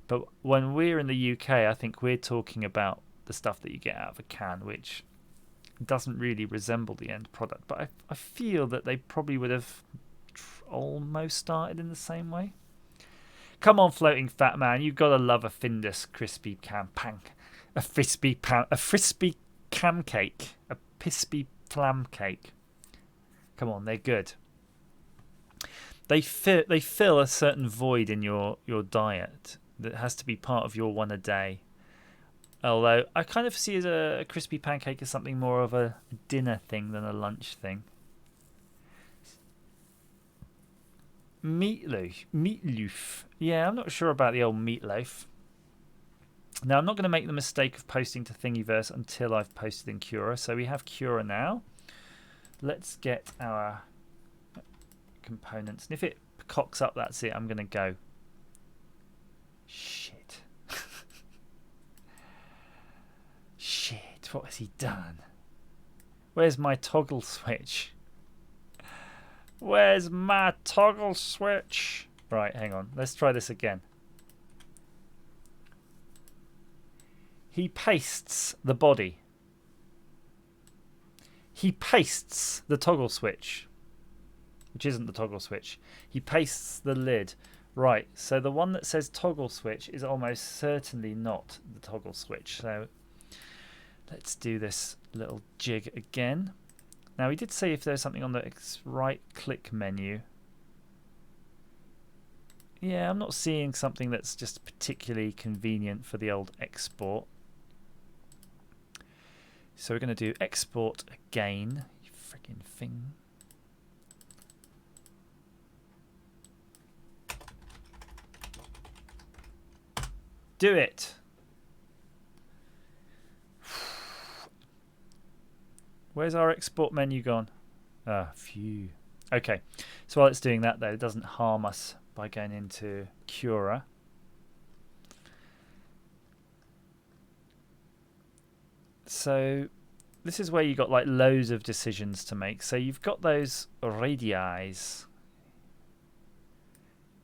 But when we're in the UK, I think we're talking about the stuff that you get out of a can, which doesn't really resemble the end product. But I feel that they probably would have almost started in the same way. Come on, Floating Fat Man, you've got to love a Findus crispy a frisbee cam cake, a pispy flam cake. Come on, they're good. They fill a certain void in your diet. that has to be part of your one a day. Although I kind of see as a crispy pancake as something more of a dinner thing than a lunch thing. Meatloaf. Yeah, I'm not sure about the old meatloaf. Now, I'm not going to make the mistake of posting to Thingiverse until I've posted in Cura. So we have Cura now. Let's get our components. And if it cocks up, that's it. I'm going to go. Shit. Shit, what has he done? Where's my toggle switch? Where's my toggle switch? Right, hang on. Let's try this again. He pastes the body. He pastes the toggle switch, which isn't the toggle switch. He pastes the lid. Right, so the one that says toggle switch is almost certainly not the toggle switch. So let's do this little jig again. Now, we did say if there's something on the right-click menu. Yeah, I'm not seeing something that's just particularly convenient for the old export. So we're going to do export again. You freaking thing. Do it. Where's our export menu gone? Ah, phew. Okay, so while it's doing that, though, it doesn't harm us by going into Cura. So this is where you got like loads of decisions to make. So you've got those radii.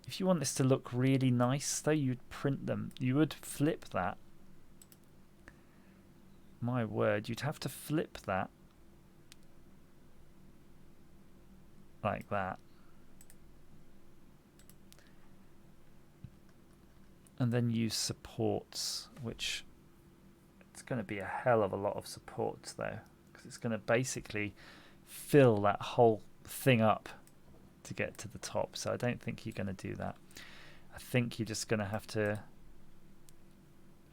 If you want this to look really nice, though, you'd print them. You would flip that. My word, you'd have to flip that. Like that. And then use supports, which it's going to be a hell of a lot of supports though, because it's going to basically fill that whole thing up to get to the top. So I don't think you're going to do that. I think you're just going to have to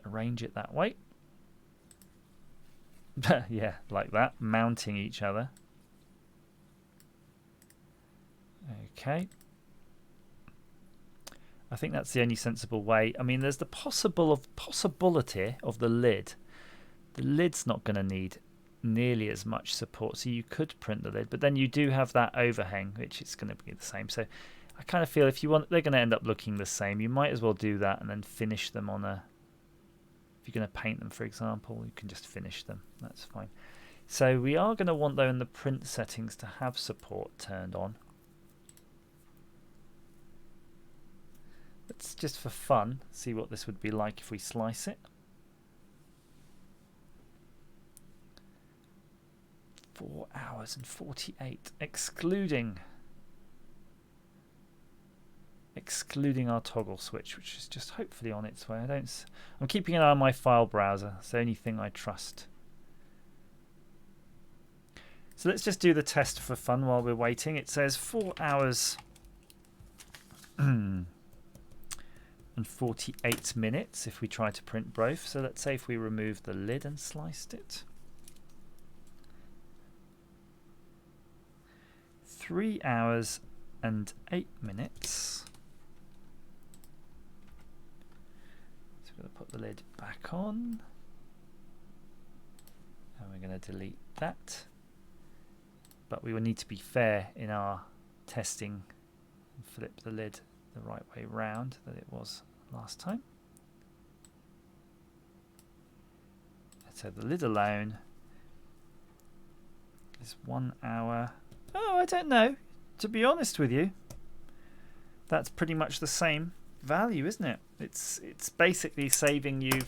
arrange it that way. Yeah, like that, mounting each other. Okay. I think that's the only sensible way. I mean, there's the possibility of the lid. The lid's not going to need nearly as much support, so you could print the lid, but then you do have that overhang, which is going to be the same. So I kind of feel if you want, they're going to end up looking the same. You might as well do that and then finish them on a. If you're going to paint them, for example, you can just finish them. That's fine. So we are going to want, though, in the print settings to have support turned on. Let's just for fun see what this would be like if we slice it. 4 hours and 48, excluding our toggle switch, which is just hopefully on its way. I'm keeping an eye on my file browser. It's the only thing I trust. So let's just do the test for fun while we're waiting. It says 4 hours and 48 minutes if we try to print both. So let's say if we remove the lid and sliced it. 3 hours and 8 minutes. So we're going to put the lid back on. And we're going to delete that. But we will need to be fair in our testing and flip the lid the right way round that it was last time. So the lid alone is 1 hour. Oh, I don't know. To be honest with you, that's pretty much the same value, isn't it? It's basically saving you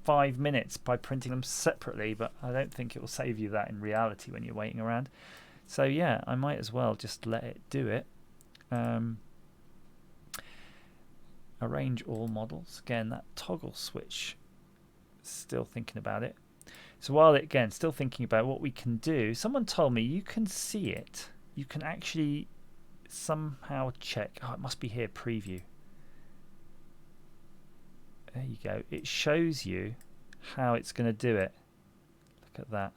5 minutes by printing them separately, but I don't think it will save you that in reality when you're waiting around. So yeah, I might as well just let it do it. Arrange all models. Again, that toggle switch, still thinking about it. So while again, still thinking about what we can do, someone told me you can see it. You can actually somehow check. Oh, it must be here, preview. There you go. It shows you how it's going to do it. Look at that.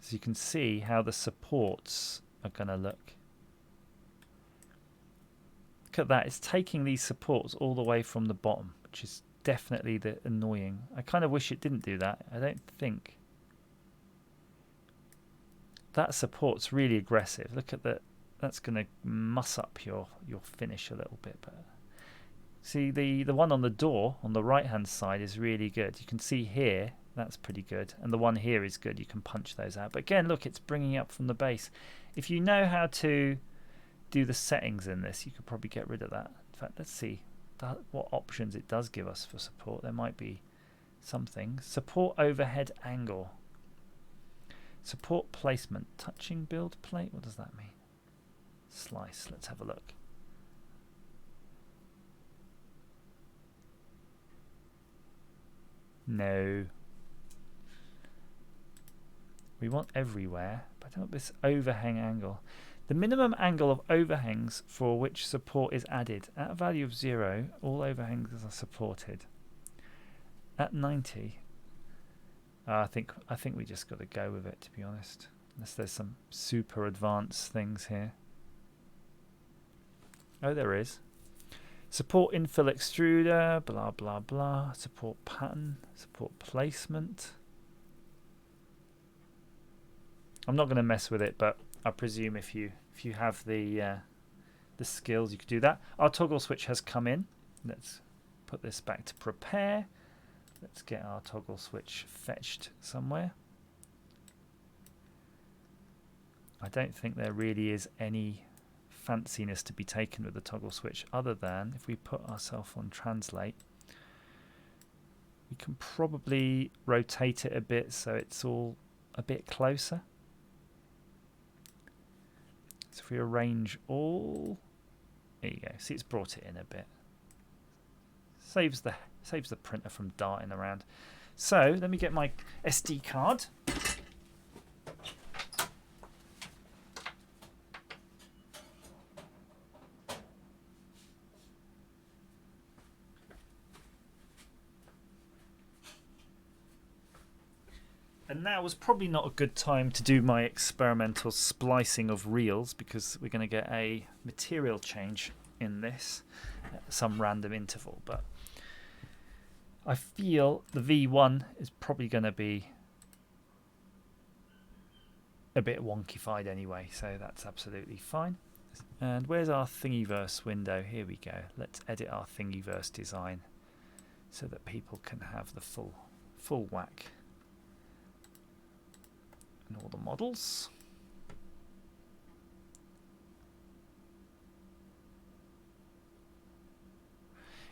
So you can see how the supports are going to look. Look at that. It's taking these supports all the way from the bottom, which is definitely the annoying. I kind of wish it didn't do that. I don't think. That support's really aggressive. Look at that. That's going to muss up your finish a little bit. But see, the one on the door on the right hand side is really good. You can see here, that's pretty good. And the one here is good. You can punch those out. But again, look, it's bringing up from the base. If you know how to do the settings in this, you could probably get rid of that. In fact, let's see what options it does give us for support. There might be something. Support overhead angle. Support placement. Touching build plate. What does that mean? Slice. Let's have a look. No. We want everywhere, but I don't want this overhang angle. The minimum angle of overhangs for which support is added. At a value of 0, all overhangs are supported. At 90, I think we just got to go with it, to be honest. Unless there's some super advanced things here. Oh, there is. Support infill extruder, blah, blah, blah. Support pattern, support placement. I'm not going to mess with it, but I presume if you have the skills, you could do that. Our toggle switch has come in. Let's put this back to prepare. Let's get our toggle switch fetched somewhere. I don't think there really is any fanciness to be taken with the toggle switch, other than if we put ourselves on translate, we can probably rotate it a bit so it's all a bit closer. So if we arrange all, there you go. See, it's brought it in a bit. Saves the printer from darting around. So let me get my SD card. And now was probably not a good time to do my experimental splicing of reels, because we're going to get a material change in this at some random interval. But I feel the V1 is probably going to be a bit wonkified anyway, so that's absolutely fine. And where's our Thingiverse window? Here we go. Let's edit our Thingiverse design so that people can have the full whack. And all the models.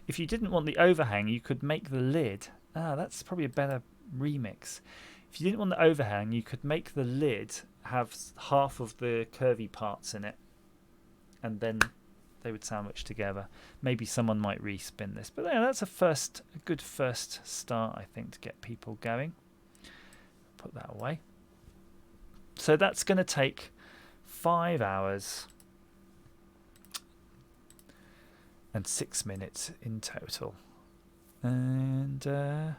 If you didn't want the overhang, you could make the lid. That's probably a better remix. If you didn't want the overhang, you could make the lid have half of the curvy parts in it, and then they would sandwich together. Maybe someone might respin this, but yeah, that's a good first start, I think, to get people going. Put that away. So that's going to take 5 hours and 6 minutes in total. And I'm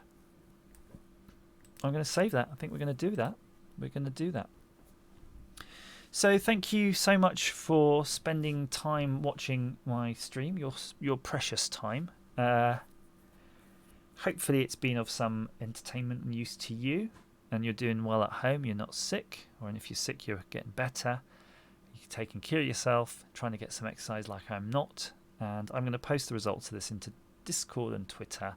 going to save that. I think we're going to do that. We're going to do that. So thank you so much for spending time watching my stream, your precious time. Hopefully it's been of some entertainment and use to you, and you're doing well at home, you're not sick, or if you're sick, you're getting better. You're taking care of yourself, trying to get some exercise like I'm not. And I'm going to post the results of this into Discord and Twitter,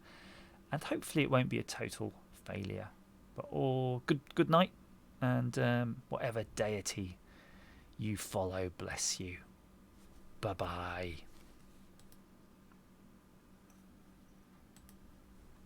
and hopefully it won't be a total failure. But good night, and whatever deity you follow, bless you. Bye bye.